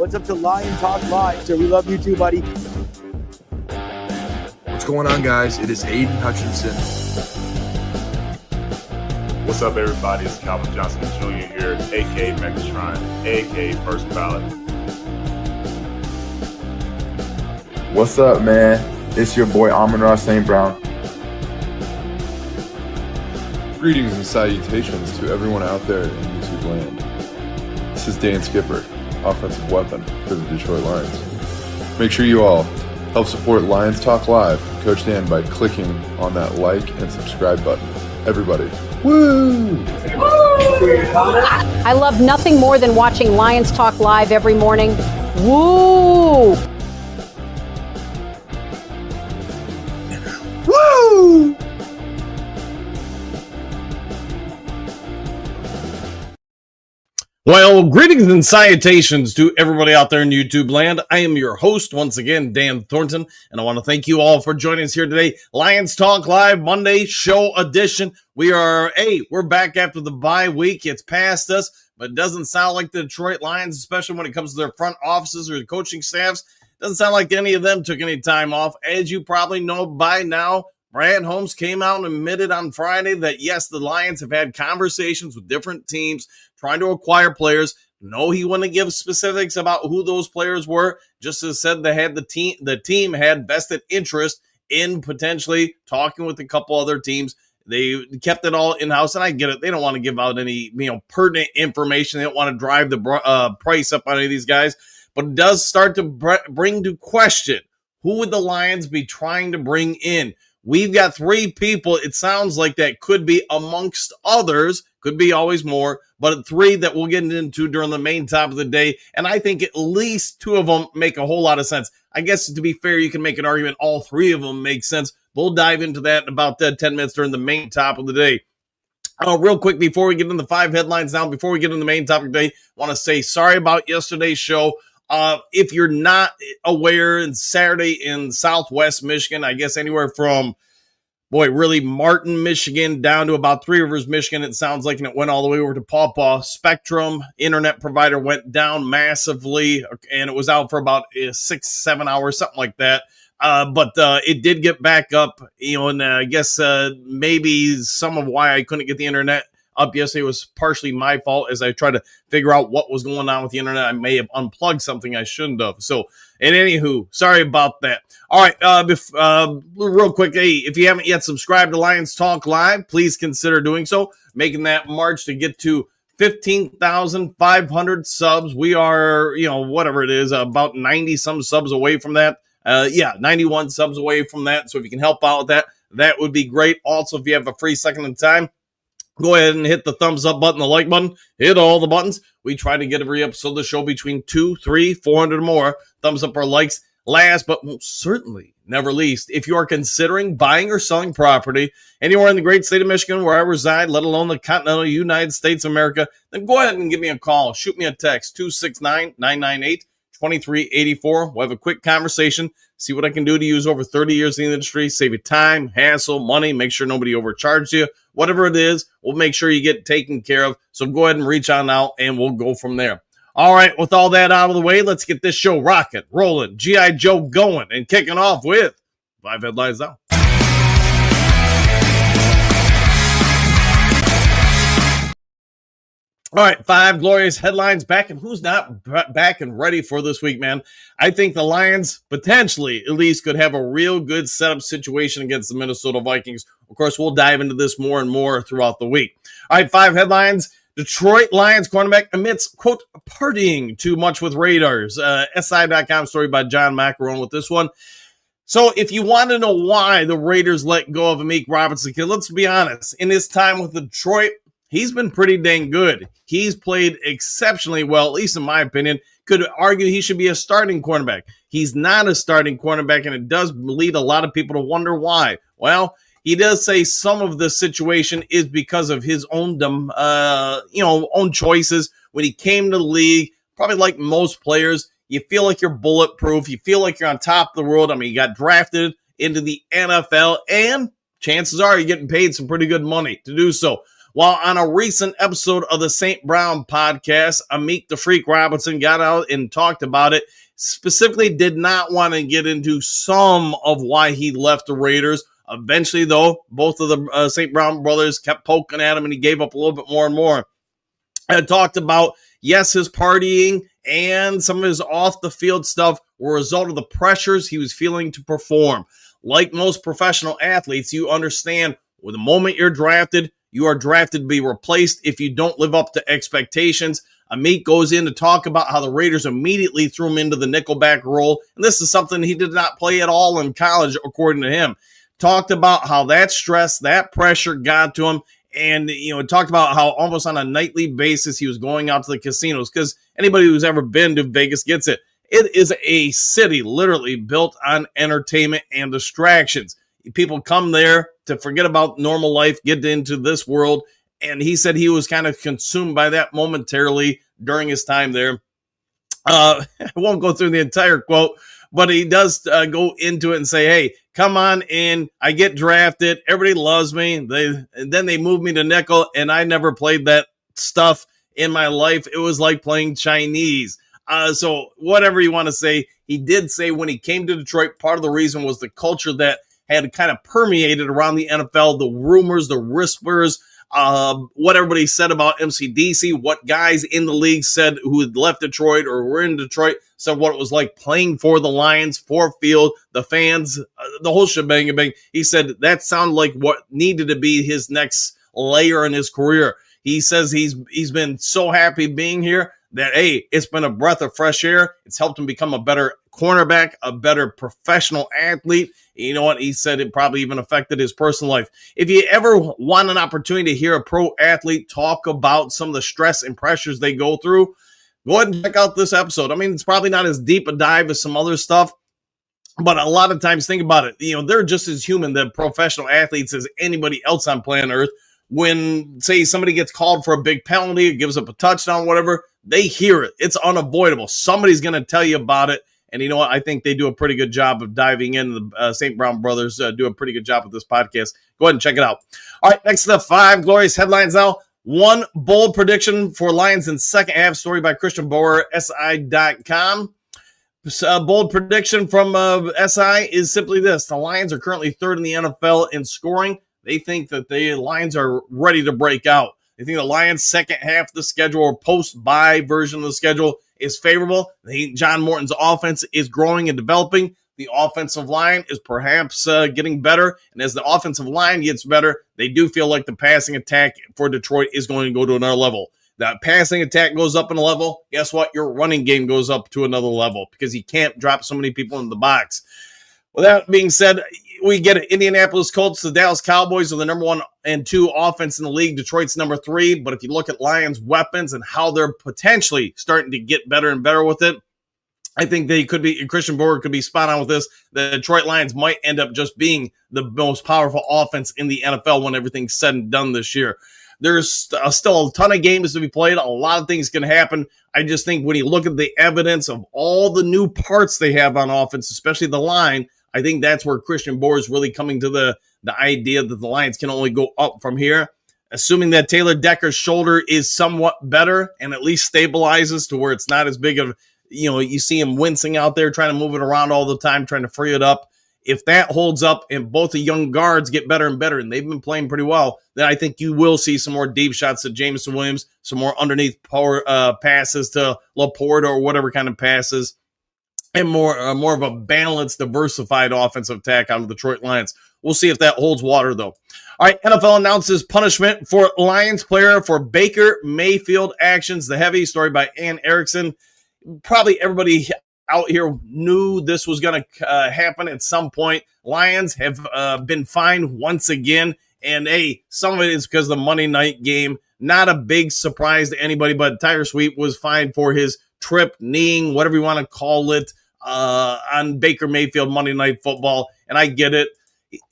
What's up to Lion Talk Live? So we love you too, buddy. What's going on, guys? It is Aiden Hutchinson. What's up, everybody? It's Calvin Johnson Jr. here, a.k.a. Megatron, a.k.a. First Ballot. What's up, man? It's your boy Amon-Ra St. Brown. Greetings and salutations to everyone out there in YouTube land. This is Dan Skipper, offensive weapon for the Detroit Lions. Make sure you all help support Lions Talk Live, Coach Dan, by clicking on that like and subscribe button. Everybody, woo! I love nothing more than watching Lions Talk Live every morning. Woo! Woo! Well, greetings and salutations to everybody out there in YouTube land. I am your host, once again, Dan Thornton, and I want to thank you all for joining us here today. Lions Talk Live Monday show edition. We're back after the bye week. It's past us, but it doesn't sound like the Detroit Lions, especially when it comes to their front offices or the coaching staffs. Doesn't sound like any of them took any time off. As you probably know by now, Brad Holmes came out and admitted on Friday that, yes, the Lions have had conversations with different teams trying to acquire players. No, he wouldn't give specifics about who those players were. Just as said, the team had vested interest in potentially talking with a couple other teams. They kept it all in-house, and I get it. They don't want to give out any pertinent information. They don't want to drive the price up on any of these guys. But it does start to bring to question, who would the Lions be trying to bring in? We've got three people, it sounds like, that could be amongst others, could be always more, but three that we'll get into during the main top of the day. And I think at least two of them make a whole lot of sense. I guess, to be fair, you can make an argument all three of them make sense. We'll dive into that in about 10 minutes during the main top of the day. Real quick, before we get into the five headlines now, before we get into the main topic today, I want to say sorry about yesterday's show. If you're not aware, it's Saturday in Southwest Michigan, I guess anywhere from, really Martin, Michigan, down to about Three Rivers, Michigan, it sounds like, and it went all the way over to Paw Paw. Spectrum internet provider went down massively, and it was out for about 6-7 hours, something like that. But it did get back up, and I guess maybe some of why I couldn't get the internet up yesterday was partially my fault as I tried to figure out what was going on with the internet. I may have unplugged something I shouldn't have. So, and anywho, sorry about that. All right, real quick, hey, if you haven't yet subscribed to Lions Talk Live, please consider doing so, making that march to get to 15,500 subs. We are, whatever it is, about 90-some subs away from that. 91 subs away from that. So if you can help out with that, that would be great. Also, if you have a free second of time, go ahead and hit the thumbs up button, the like button, hit all the buttons. We try to get every episode of the show between 200, 300, 400 or more. Thumbs up or likes. Last but most certainly never least, if you are considering buying or selling property anywhere in the great state of Michigan where I reside, let alone the continental United States of America, then go ahead and give me a call. Shoot me a text, 269-998-2384. We'll have a quick conversation, see what I can do to use over 30 years in the industry, save you time, hassle, money, make sure nobody overcharges you. Whatever it is, we'll make sure you get taken care of. So go ahead and reach on out, and we'll go from there. All right, with all that out of the way, let's get this show rocking, rolling, G.I. Joe going, and kicking off with 5 headlines now. All right, 5 glorious headlines back, and who's not back and ready for this week, man? I think the Lions potentially at least could have a real good setup situation against the Minnesota Vikings. Of course, we'll dive into this more and more throughout the week. All right, 5 headlines. Detroit Lions cornerback admits, quote, partying too much with Raiders. SI.com story by John Macaron with this one. So if you want to know why the Raiders let go of Amik Robinson, let's be honest. In his time with Detroit, he's been pretty dang good. He's played exceptionally well, at least in my opinion. Could argue he should be a starting cornerback. He's not a starting cornerback, and it does lead a lot of people to wonder why. Well, he does say some of the situation is because of his own, own choices. When he came to the league, probably like most players, you feel like you're bulletproof. You feel like you're on top of the world. I mean, you got drafted into the NFL, and chances are you're getting paid some pretty good money to do so. While on a recent episode of the St. Brown podcast, Amik the Freak Robinson got out and talked about it, specifically did not want to get into some of why he left the Raiders. Eventually, though, both of the St. Brown brothers kept poking at him, and he gave up a little bit more and more. I talked about, yes, his partying and some of his off-the-field stuff were a result of the pressures he was feeling to perform. Like most professional athletes, you understand with the moment you're drafted, you are drafted to be replaced if you don't live up to expectations. Amik goes in to talk about how the Raiders immediately threw him into the nickelback role, and this is something he did not play at all in college, according to him. Talked about how that stress, that pressure got to him, and talked about how almost on a nightly basis he was going out to the casinos, because anybody who's ever been to Vegas gets it. It is a city literally built on entertainment and distractions. People come there to forget about normal life, get into this world, and he said he was kind of consumed by that momentarily during his time there. I won't go through the entire quote, but he does go into it and say, hey, come on in. I get drafted. Everybody loves me. And then they moved me to nickel, and I never played that stuff in my life. It was like playing Chinese. So whatever you want to say, he did say when he came to Detroit, part of the reason was the culture that had kind of permeated around the NFL, the rumors, the whispers, what everybody said about MCDC, what guys in the league said who had left Detroit or were in Detroit, said what it was like playing for the Lions, for field, the fans, the whole shebang. He said that sounded like what needed to be his next layer in his career. He says he's been so happy being here that, hey, it's been a breath of fresh air. It's helped him become a better cornerback, a better professional athlete. You know what? He said it probably even affected his personal life. If you ever want an opportunity to hear a pro athlete talk about some of the stress and pressures they go through, go ahead and check out this episode. I mean, it's probably not as deep a dive as some other stuff, but a lot of times, think about it. They're just as human, the professional athletes, as anybody else on planet Earth. When, say, somebody gets called for a big penalty, gives up a touchdown, whatever, they hear it. It's unavoidable. Somebody's going to tell you about it. And you know what? I think they do a pretty good job of diving in. The St. Brown brothers do a pretty good job with this podcast. Go ahead and check it out. All right, next to the 5 glorious headlines now. One bold prediction for Lions in second half, story by Christian Boer, SI.com. Bold prediction from SI is simply this. The Lions are currently third in the NFL in scoring. They think that the Lions are ready to break out. They think the Lions' second half of the schedule or post-bye version of the schedule is favorable. They think John Morton's offense is growing and developing. The offensive line is perhaps getting better. And as the offensive line gets better, they do feel like the passing attack for Detroit is going to go to another level. That passing attack goes up in a level. Guess what? Your running game goes up to another level because you can't drop so many people in the box. With that being said, we get it. Indianapolis Colts, the Dallas Cowboys are the number 1 and 2 offense in the league. Detroit's number 3. But if you look at Lions' weapons and how they're potentially starting to get better and better with it, I think they could be, Christian Boer could be spot on with this. The Detroit Lions might end up just being the most powerful offense in the NFL when everything's said and done this year. There's still a ton of games to be played. A lot of things can happen. I just think when you look at the evidence of all the new parts they have on offense, especially the line, I think that's where Christian Boer is really coming to the idea that the Lions can only go up from here. Assuming that Taylor Decker's shoulder is somewhat better and at least stabilizes to where it's not as big of, you see him wincing out there, trying to move it around all the time, trying to free it up. If that holds up and both the young guards get better and better, and they've been playing pretty well, then I think you will see some more deep shots to Jameson Williams, some more underneath power passes to Laporta or whatever kind of passes, and more of a balanced, diversified offensive attack out of the Detroit Lions. We'll see if that holds water, though. All right, NFL announces punishment for Lions player for Baker Mayfield actions. The heavy story by Ann Erickson. Probably everybody out here knew this was going to happen at some point. Lions have been fined once again, and some of it is because of the Monday night game. Not a big surprise to anybody, but Tyler Sweet was fined for his trip, kneeing, whatever you want to call it, on Baker Mayfield Monday Night Football, and I get it.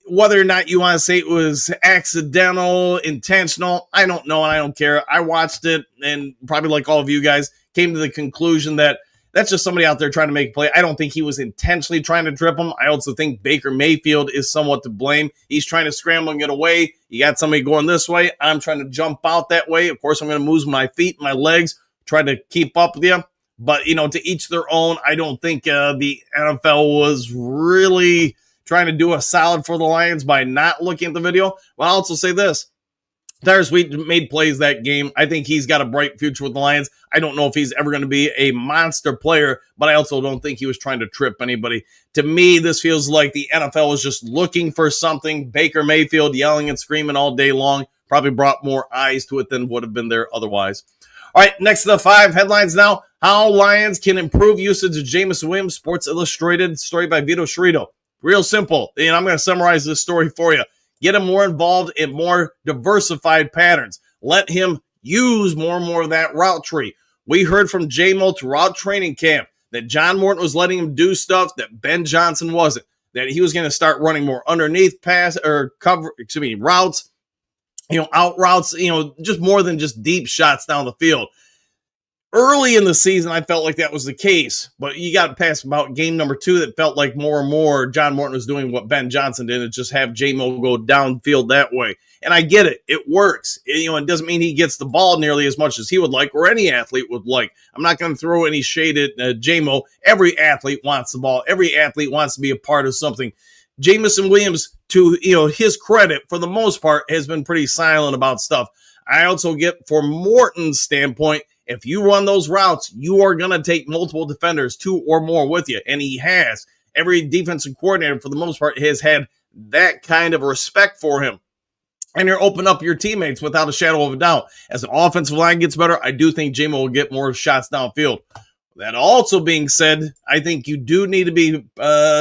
Whether or not you want to say it was accidental, intentional, I don't know, and I don't care. I watched it, and probably like all of you guys, came to the conclusion that That's just somebody out there trying to make a play. I don't think he was intentionally trying to trip him. I also think Baker Mayfield is somewhat to blame. He's trying to scramble and get away. You got somebody going this way. I'm trying to jump out that way. Of course, I'm going to move my feet, my legs, try to keep up with you. But, to each their own. I don't think the NFL was really trying to do a solid for the Lions by not looking at the video. But I'll also say this. Tyler Sweet made plays that game. I think he's got a bright future with the Lions. I don't know if he's ever going to be a monster player, but I also don't think he was trying to trip anybody. To me, this feels like the NFL was just looking for something. Baker Mayfield yelling and screaming all day long probably brought more eyes to it than would have been there otherwise. All right, next to the 5 headlines now. How Lions can improve usage of Jameson Williams, Sports Illustrated, story by Vito Scerrito. Real simple. I'm going to summarize this story for you. Get him more involved in more diversified patterns. Let him use more and more of that route tree. We heard from J-Mo throughout training camp that John Morton was letting him do stuff that Ben Johnson wasn't, that he was going to start running more underneath pass or routes, out routes, just more than just deep shots down the field. Early in the season, I felt like that was the case, but you got past about game number 2 that felt like more and more John Morton was doing what Ben Johnson did and just have J-Mo go downfield that way. And I get it. It works. It doesn't mean he gets the ball nearly as much as he would like or any athlete would like. I'm not going to throw any shade at J-Mo. Every athlete wants the ball. Every athlete wants to be a part of something. Jameson Williams, to his credit, for the most part, has been pretty silent about stuff. I also get, for Morton's standpoint, if you run those routes, you are going to take multiple defenders, 2 or more with you. And he has. Every defensive coordinator, for the most part, has had that kind of respect for him. And you're opening up your teammates without a shadow of a doubt. As the offensive line gets better, I do think J-Mo will get more shots downfield. That also being said, I think you do need to be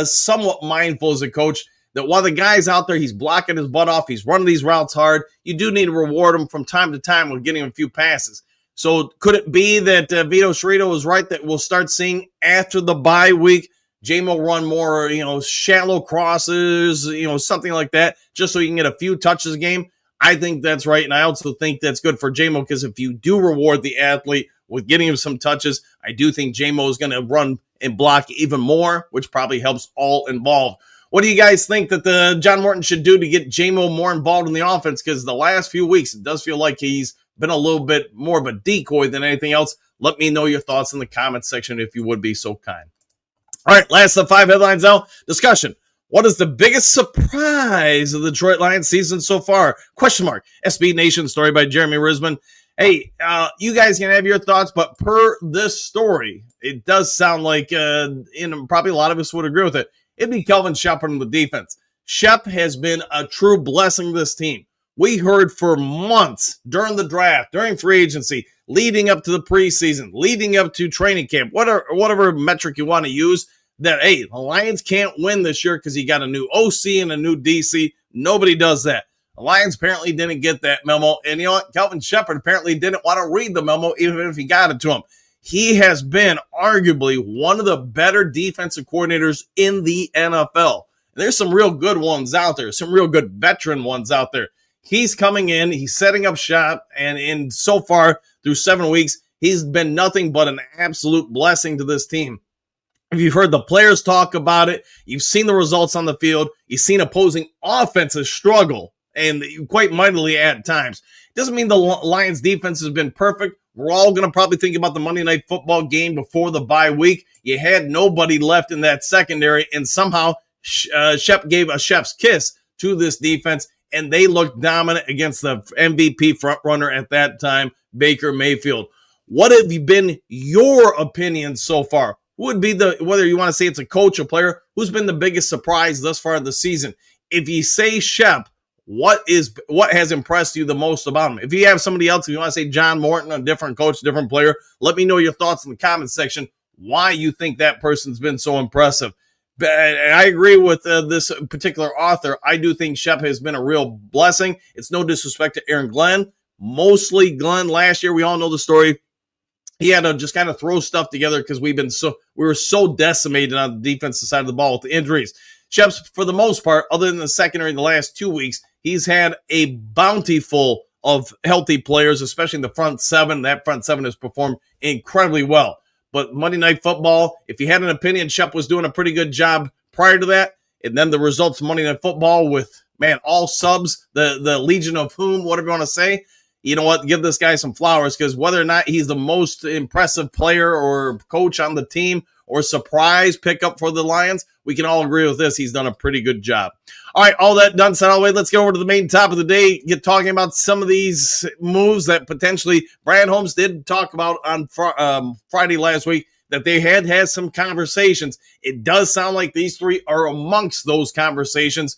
somewhat mindful as a coach that while the guy's out there, he's blocking his butt off, he's running these routes hard, you do need to reward him from time to time with getting him a few passes. So could it be that Vito Scerrito was right that we'll start seeing after the bye week, J-Mo run more, shallow crosses, something like that, just so you can get a few touches a game? I think that's right, and I also think that's good for J-Mo because if you do reward the athlete with getting him some touches, I do think J-Mo is going to run and block even more, which probably helps all involved. What do you guys think that the John Morton should do to get J-Mo more involved in the offense? Because the last few weeks, it does feel like he's been a little bit more of a decoy than anything else. Let me know your thoughts in the comments section if you would be so kind. All right, last of 5 headlines now. Discussion. What is the biggest surprise of the Detroit Lions season so far? Question mark. SB Nation story by Jeremy Risman. Hey, you guys can have your thoughts, but per this story, it does sound like, probably a lot of us would agree with it, it'd be Kelvin Shepard in the defense. Shep has been a true blessing to this team. We heard for months during the draft, during free agency, leading up to the preseason, leading up to training camp, whatever metric you want to use, that, hey, the Lions can't win this year because he got a new OC and a new DC. Nobody does that. The Lions apparently didn't get that memo. And you know what? Kelvin Shepard apparently didn't want to read the memo, even if he got it to him. He has been arguably one of the better defensive coordinators in the NFL. And there's some real good ones out there, some real good veteran ones out there. He's coming in, he's setting up shop, and so far through 7 weeks, he's been nothing but an absolute blessing to this team. If you've heard the players talk about it, you've seen the results on the field, you've seen opposing offenses struggle, and quite mightily at times. Doesn't mean the Lions defense has been perfect. We're all going to probably think about the Monday Night Football game before the bye week. You had nobody left in that secondary, and somehow Shep gave a chef's kiss to this defense, and they looked dominant against the MVP frontrunner at that time, Baker Mayfield. What have been your opinions so far? Who would be whether you want to say it's a coach or player, who's been the biggest surprise thus far this season? If you say Shep, what has impressed you the most about him? If you have somebody else, if you want to say John Morton, a different coach, different player, let me know your thoughts in the comments section, why you think that person's been so impressive. But I agree with this particular author. I do think Shep has been a real blessing. It's no disrespect to Aaron Glenn. Mostly Glenn last year, we all know the story. He had to just kind of throw stuff together because we were so decimated on the defensive side of the ball with the injuries. Shep's, for the most part, other than the secondary in the last 2 weeks, he's had a bountiful of healthy players, especially in the front seven. That front seven has performed incredibly well. But Monday Night Football, if you had an opinion, Shep was doing a pretty good job prior to that. And then the results of Monday Night Football with, man, all subs, the Legion of whom, whatever you want to say. You know what? Give this guy some flowers, because whether or not he's the most impressive player or coach on the team or surprise pickup for the Lions, we can all agree with this. He's done a pretty good job. All right, all that done, said all the way. Let's get over to the main topic of the day. Get talking about some of these moves that potentially Brad Holmes did talk about on Friday last week, that they had some conversations. It does sound like these three are amongst those conversations.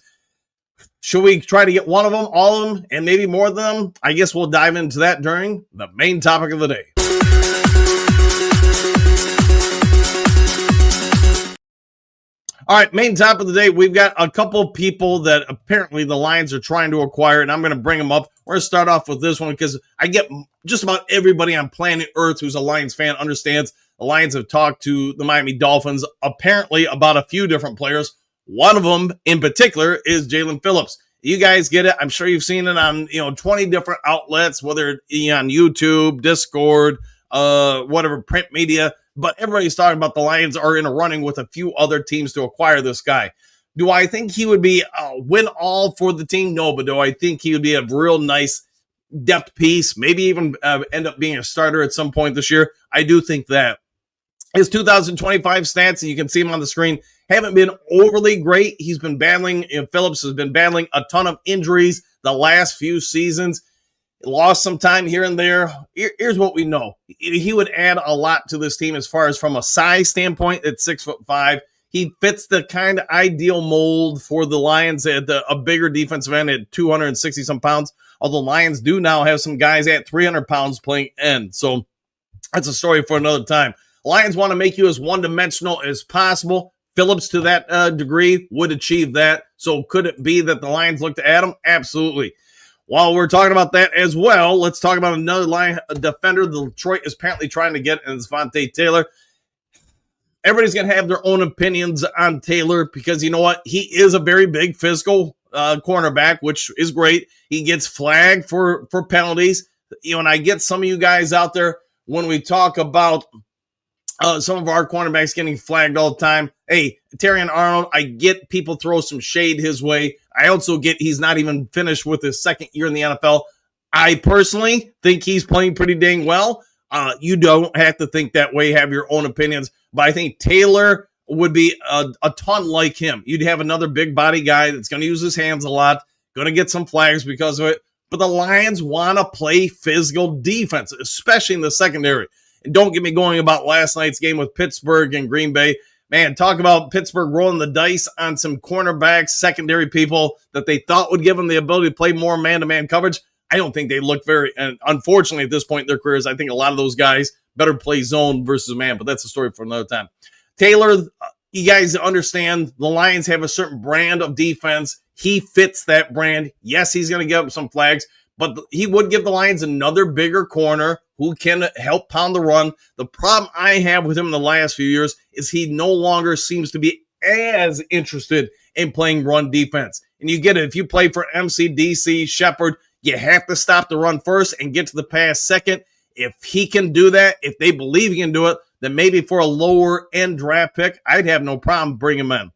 Should we try to get one of them, all of them, and maybe more of them? I guess we'll dive into that during the main topic of the day. All right, main topic of the day, we've got a couple people that apparently the Lions are trying to acquire, and I'm going to bring them up. We're going to start off with this one because I get just about everybody on planet Earth who's a Lions fan understands the Lions have talked to the Miami Dolphins apparently about a few different players. One of them in particular is Jalen Phillips. You guys get it. I'm sure you've seen it on 20 different outlets, whether it's on YouTube, Discord, whatever, print media. But everybody's talking about the Lions are in a running with a few other teams to acquire this guy. Do I think he would be a win-all for the team? No, but do I think he would be a real nice depth piece, maybe even end up being a starter at some point this year? I do think that. His 2025 stats, and you can see him on the screen, haven't been overly great. He's been battling, Phillips has been battling a ton of injuries the last few seasons. Lost some time here and there. Here's what we know. He would add a lot to this team as far as from a size standpoint at 6'5". He fits the kind of ideal mold for the Lions at a bigger defensive end at 260 some pounds. Although Lions do now have some guys at 300 pounds playing end. So that's a story for another time. Lions want to make you as one-dimensional as possible. Phillips, to that degree, would achieve that. So could it be that the Lions look to add him? Absolutely. While we're talking about that as well, let's talk about another line defender Detroit is apparently trying to get, and it's Vontae Taylor. Everybody's going to have their own opinions on Taylor because you know what? He is a very big physical cornerback, which is great. He gets flagged for penalties. And I get some of you guys out there when we talk about some of our cornerbacks getting flagged all the time. Hey, Terrion Arnold, I get people throw some shade his way. I also get he's not even finished with his second year in the NFL. I personally think he's playing pretty dang well. You don't have to think that way, have your own opinions. But I think Taylor would be a ton like him. You'd have another big body guy that's going to use his hands a lot, going to get some flags because of it. But the Lions want to play physical defense, especially in the secondary. And don't get me going about last night's game with Pittsburgh and Green Bay. Man, talk about Pittsburgh rolling the dice on some cornerbacks, secondary people that they thought would give them the ability to play more man-to-man coverage. I don't think they look very, and unfortunately at this point in their careers, I think a lot of those guys better play zone versus man, but that's a story for another time. Taylor, you guys understand the Lions have a certain brand of defense. He fits that brand. Yes, he's going to give up some flags, but he would give the Lions another bigger corner who can help pound the run. The problem I have with him in the last few years is he no longer seems to be as interested in playing run defense. And you get it. If you play for MCDC, Shepard, you have to stop the run first and get to the pass second. If he can do that, if they believe he can do it, then maybe for a lower end draft pick, I'd have no problem bringing him in.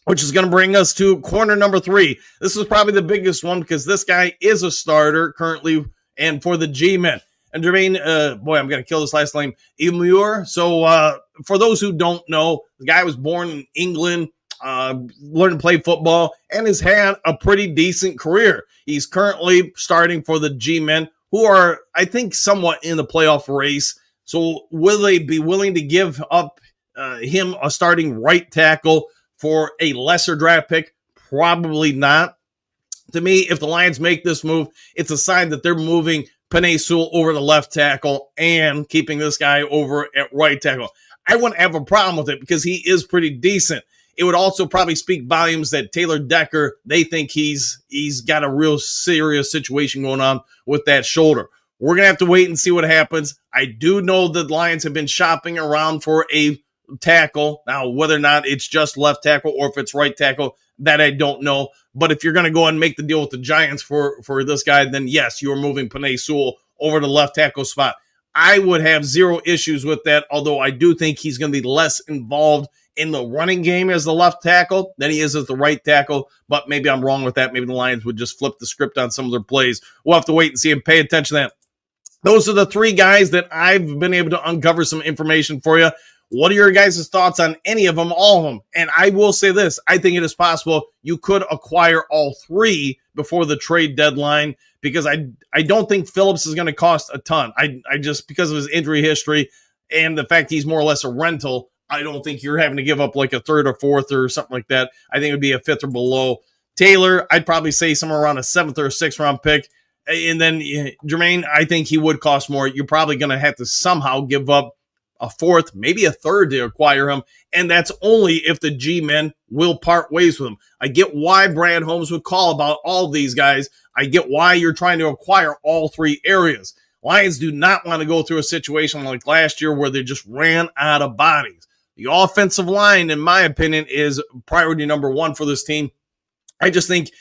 Which is going to bring us to corner number 3. This is probably the biggest one because this guy is a starter currently and for the G-men. And Jermaine, I'm going to kill this last name, Imur. So for those who don't know, the guy was born in England, learned to play football, and has had a pretty decent career. He's currently starting for the G-men, who are, I think, somewhat in the playoff race. So will they be willing to give up him a starting right tackle for a lesser draft pick? Probably not. To me, if the Lions make this move, it's a sign that they're moving Penei Sewell over to left tackle and keeping this guy over at right tackle. I wouldn't have a problem with it because he is pretty decent. It would also probably speak volumes that Taylor Decker, they think he's got a real serious situation going on with that shoulder. We're going to have to wait and see what happens. I do know that the Lions have been shopping around for a tackle. Now, whether or not it's just left tackle or if it's right tackle, that I don't know. But if you're going to go and make the deal with the Giants for this guy, then yes, you're moving Penei Sewell over to left tackle spot. I would have zero issues with that, although I do think he's going to be less involved in the running game as the left tackle than he is as the right tackle, but maybe I'm wrong with that. Maybe the Lions would just flip the script on some of their plays. We'll have to wait and see and pay attention to that. Those are the three guys that I've been able to uncover some information for you. What are your guys' thoughts on any of them, all of them? And I will say this, I think it is possible you could acquire all three before the trade deadline, because I don't think Phillips is going to cost a ton. I just, because of his injury history and the fact he's more or less a rental, I don't think you're having to give up like a third or fourth or something like that. I think it would be a fifth or below. Taylor, I'd probably say somewhere around a seventh or a sixth round pick. And then Jermaine, I think he would cost more. You're probably going to have to somehow give up a fourth, maybe a third to acquire him. And that's only if the G-men will part ways with him. I get why Brad Holmes would call about all these guys. I get why you're trying to acquire all three areas. Lions do not want to go through a situation like last year where they just ran out of bodies. The offensive line, in my opinion, is priority number one for this team. I just think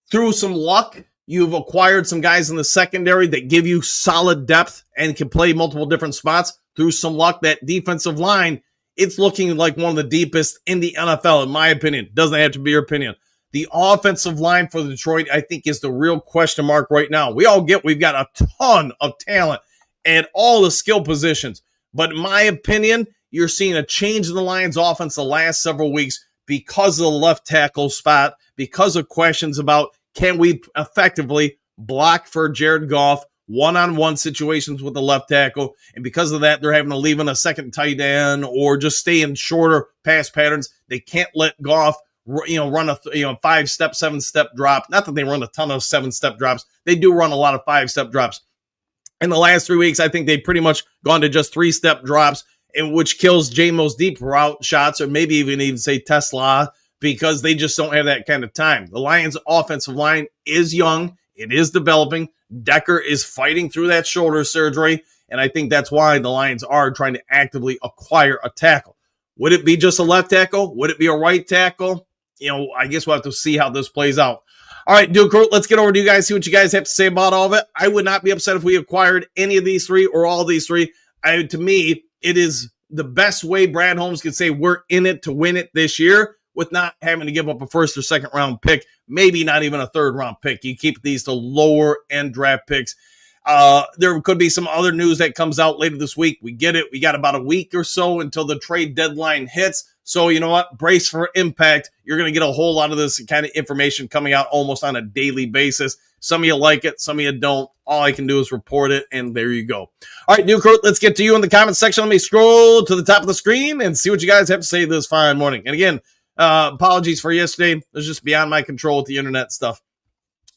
through some luck, you've acquired some guys in the secondary that give you solid depth and can play multiple different spots. Through some luck, that defensive line, it's looking like one of the deepest in the NFL, in my opinion. Doesn't have to be your opinion. The offensive line for Detroit, I think, is the real question mark right now. We've got a ton of talent at all the skill positions. But in my opinion, you're seeing a change in the Lions offense the last several weeks because of the left tackle spot, because of questions about can we effectively block for Jared Goff, one-on-one situations with the left tackle. And because of that, they're having to leave in a second tight end or just stay in shorter pass patterns. They can't let Goff run a 5-step, 7-step drop. Not that they run a ton of 7-step drops. They do run a lot of 5-step drops. In the last 3 weeks, I think they've pretty much gone to just 3-step drops, in which kills J-Mo's deep route shots, or maybe even say Tesla, because they just don't have that kind of time. The Lions' offensive line is young. It is developing. Decker is fighting through that shoulder surgery, and I think that's why the Lions are trying to actively acquire a tackle. Would it be just a left tackle? Would it be a right tackle? I guess we'll have to see how this plays out. All right, Duke, let's get over to you guys, see what you guys have to say about all of it. I would not be upset if we acquired any of these three or all of these three. To me, it is the best way Brad Holmes could say we're in it to win it this year with not having to give up a first or second round pick, maybe not even a third round pick. You keep these to lower end draft picks. There could be some other news that comes out later this week. We get it. We got about a week or so until the trade deadline hits. So you know what? Brace for impact. You're going to get a whole lot of this kind of information coming out almost on a daily basis. Some of you like it. Some of you don't. All I can do is report it, and there you go. All right, Duke, let's get to you in the comments section. Let me scroll to the top of the screen and see what you guys have to say this fine morning. And again, apologies for yesterday. It was just beyond my control with the internet stuff.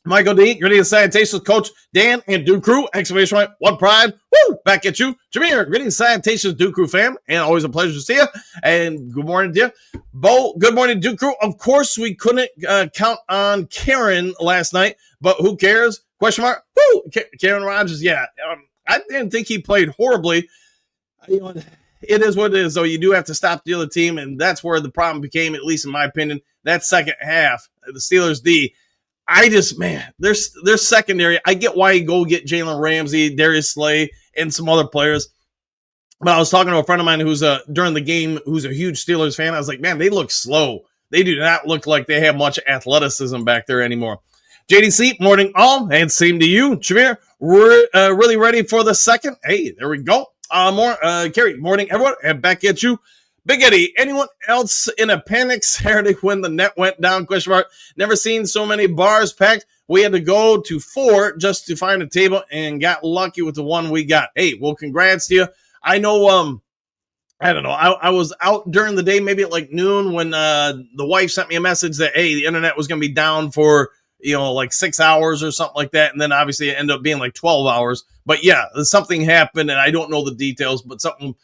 Michael D, Gritty Sanitation Coach Dan and Duke Crew, exclamation point, one pride, woo, back at you. Jameer, Gritty Sanitation Duke Crew fam, and always a pleasure to see you. And good morning to you. Bo, good morning, Duke Crew. Of course, we couldn't count on Karen last night, but who cares? Question mark, woo, Karen Rogers, yeah. I didn't think he played horribly. It is what it is, though. You do have to stop the other team, and that's where the problem became, at least in my opinion, that second half, the Steelers D. Their secondary, I get why you go get Jalen Ramsey, Darius Slay, and some other players. But I was talking to a friend of mine who's during the game, who's a huge Steelers fan. I was like, man, they look slow. They do not look like they have much athleticism back there anymore. JDC, morning all, and same to you. Shamir, we're really ready for the second. Hey, there we go. Kerry, morning, everyone, and back at you. Big Eddie, anyone else in a panic Saturday when the net went down? Question mark. Never seen so many bars packed. We had to go to 4 just to find a table and got lucky with the one we got. Hey, well, congrats to you. I know, I don't know. I was out during the day, maybe at like noon when the wife sent me a message that, hey, the internet was going to be down for, like 6 hours or something like that. And then obviously it ended up being like 12 hours. But yeah, something happened and I don't know the details, but something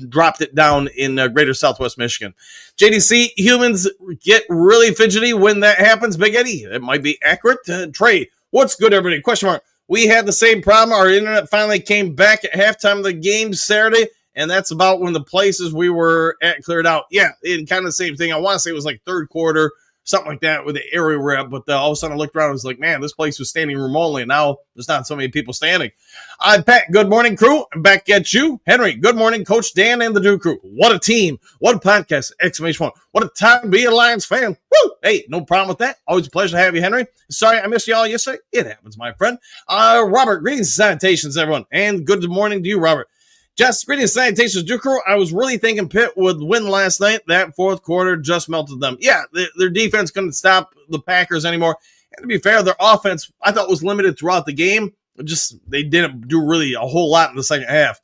dropped it down in greater Southwest Michigan. JDC, humans get really fidgety when that happens. Big Eddie, it might be accurate. Trey, what's good, everybody? Question mark. We had the same problem. Our internet finally came back at halftime of the game Saturday, and that's about when the places we were at cleared out. Yeah, it kind of the same thing. I want to say it was like third quarter something like that with the area we're at. But all of a sudden I looked around and was like, man, this place was standing room only. And now there's not so many people standing. Pat, good morning, crew. I'm back at you. Henry, good morning, Coach Dan and the Duke crew. What a team. What a podcast. Exclamation point. What a time to be a Lions fan. Woo! Hey, no problem with that. Always a pleasure to have you, Henry. Sorry I missed you all yesterday. It happens, my friend. Robert, greetings and salutations, everyone. And good morning to you, Robert. Just greetings and salutations, Duke crew. I was really thinking Pitt would win last night. That fourth quarter just melted them. Yeah, their defense couldn't stop the Packers anymore. And to be fair, their offense, I thought, was limited throughout the game. Just they didn't do really a whole lot in the second half.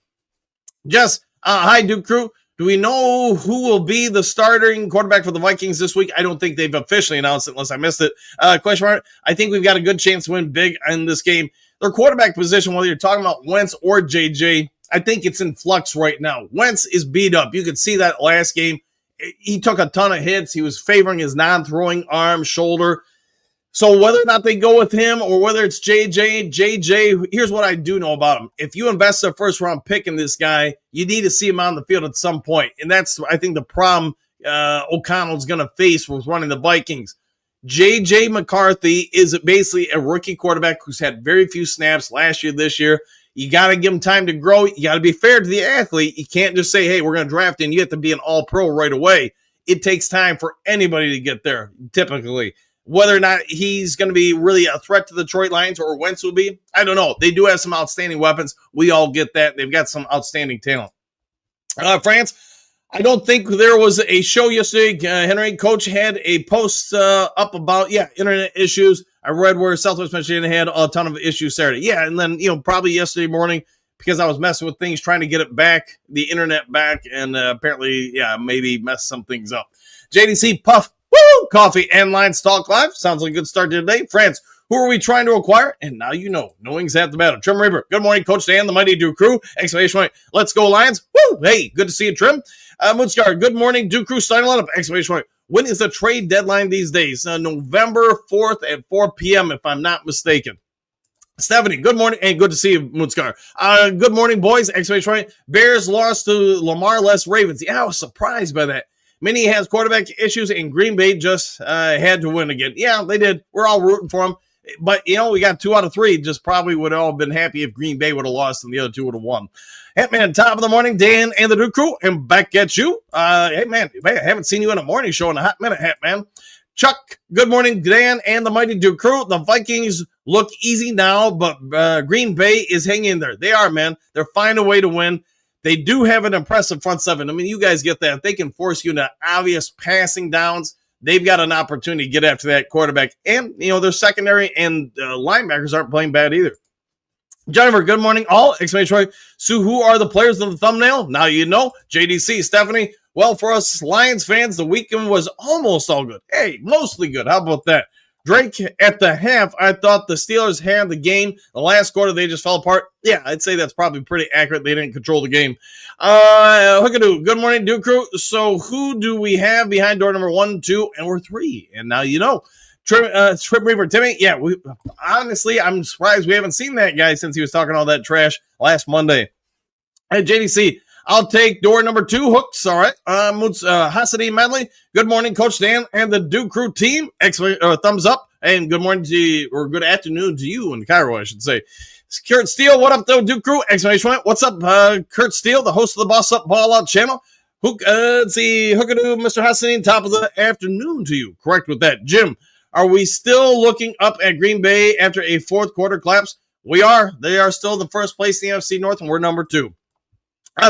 Just hi, Duke crew. Do we know who will be the starting quarterback for the Vikings this week? I don't think they've officially announced it unless I missed it. Question mark. I think we've got a good chance to win big in this game. Their quarterback position, whether you're talking about Wentz or JJ, I think it's in flux right now. Wentz is beat up. You could see that last game. He took a ton of hits. He was favoring his non-throwing arm, shoulder. So whether or not they go with him or whether it's JJ, here's what I do know about him. If you invest a first-round pick in this guy, you need to see him on the field at some point. And that's, I think, the problem O'Connell's going to face with running the Vikings. JJ McCarthy is basically a rookie quarterback who's had very few snaps last year, this year. You got to give him time to grow. You got to be fair to the athlete. You can't just say, hey, we're going to draft him. You have to be an all-pro right away. It takes time for anybody to get there, typically. Whether or not he's going to be really a threat to the Detroit Lions or Wentz will be, I don't know. They do have some outstanding weapons. We all get that. They've got some outstanding talent. France, I don't think there was a show yesterday. Henry, Coach had a post up about, internet issues. I read where Southwest Michigan had a ton of issues Saturday. Yeah, and then, probably yesterday morning, because I was messing with things, trying to get it back, the internet back, and apparently, maybe mess some things up. JDC Puff, woo, coffee and Lions Talk Live. Sounds like a good start to the day. France, who are we trying to acquire? And now you know. Knowing's half the battle. Trim Reaper, good morning, Coach Dan, the Mighty Duke crew. Exclamation point. Let's go, Lions. Woo, hey, good to see you, Trim. Moonscar, good morning, Duke crew. Starting lineup. Exclamation point. When is the trade deadline these days? November 4th at 4 p.m., if I'm not mistaken. Stephanie, good morning, and good to see you, Moonscar. Good morning, boys. Exclamation point. Bears lost to Lamar less Ravens. Yeah, I was surprised by that. Minnie has quarterback issues, and Green Bay just had to win again. Yeah, they did. We're all rooting for them. But, we got 2 out of 3. Just probably would have all been happy if Green Bay would have lost and the other 2 would have won. Hitman, top of the morning, Dan and the Duke crew, and back at you. Hey, man, I haven't seen you in a morning show in a hot minute, Hitman. Chuck, good morning, Dan and the Mighty Duke crew. The Vikings look easy now, but Green Bay is hanging in there. They are, man. They're finding a way to win. They do have an impressive front seven. I mean, you guys get that. If they can force you into obvious passing downs, they've got an opportunity to get after that quarterback. And, their secondary and linebackers aren't playing bad either. Jennifer, good morning, all. Exclamation point. So who are the players in the thumbnail? Now you know. JDC, Stephanie. Well, for us Lions fans, the weekend was almost all good. Hey, mostly good. How about that? Drake, at the half, I thought the Steelers had the game. The last quarter, they just fell apart. Yeah, I'd say that's probably pretty accurate. They didn't control the game. Hookadoo, good morning, Duke crew. So who do we have behind door number 1, 2, and we're 3? And now you know. Trip Reaper, Timmy, yeah, honestly, I'm surprised we haven't seen that guy since he was talking all that trash last Monday. And JDC, I'll take door number 2, hooks, all right. Hassadi Medley, good morning, Coach Dan and the Duke crew team. Thumbs up, and good morning to you, or good afternoon to you in Cairo, I should say. Kurt Steele, what up, though, Duke crew? Exclamation point. What's up, Kurt Steele, the host of the Boss Up Ball Out channel. Let's see, Hookadoo, Mr. Hassadi, top of the afternoon to you. Correct with that. Jim, are we still looking up at Green Bay after a fourth quarter collapse? We are. They are still the first place in the NFC North, and we're number 2.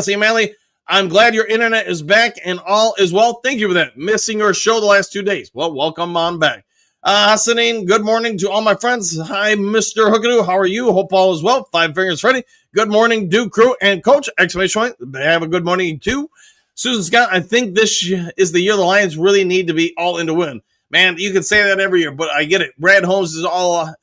See, Manley, I'm glad your internet is back and all is well. Thank you for that. Missing your show the last 2 days. Well, welcome on back. Hassanin, good morning to all my friends. Hi, Mr. Hookadoo. How are you? Hope all is well. 5 Fingers Freddy. Good morning, Duke crew and Coach. Exclamation point. Have a good morning, too. Susan Scott, I think this is the year the Lions really need to be all in to win. Man, you can say that every year, but I get it. Brad Holmes'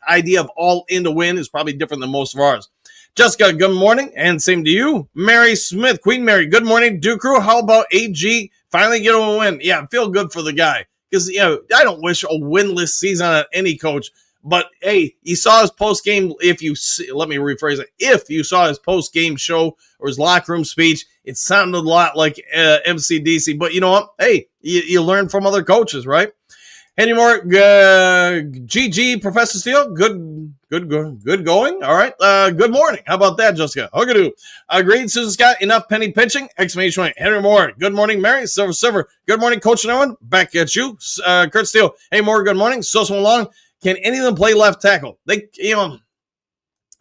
idea of all in to win is probably different than most of ours. Jessica, good morning, and same to you. Mary Smith, Queen Mary, good morning. Duke crew, how about AG finally getting a win? Yeah, I feel good for the guy because, I don't wish a winless season on any coach, but, hey, you saw his post-game, let me rephrase it. If you saw his post-game show or his locker room speech, it sounded a lot like MCDC, but you know what? Hey, you learn from other coaches, right? Any more? GG, Professor Steele. Good going. All right. Good morning. How about that, Jessica? Hogadoo. Agreed, Susan Scott. Enough penny pinching. Exclamation point. Henry Moore. Good morning, Mary. Silver. Good morning, Coach and everyone. Back at you. Kurt Steele. Hey, Moore. Good morning. So long. Can any of them play left tackle? They,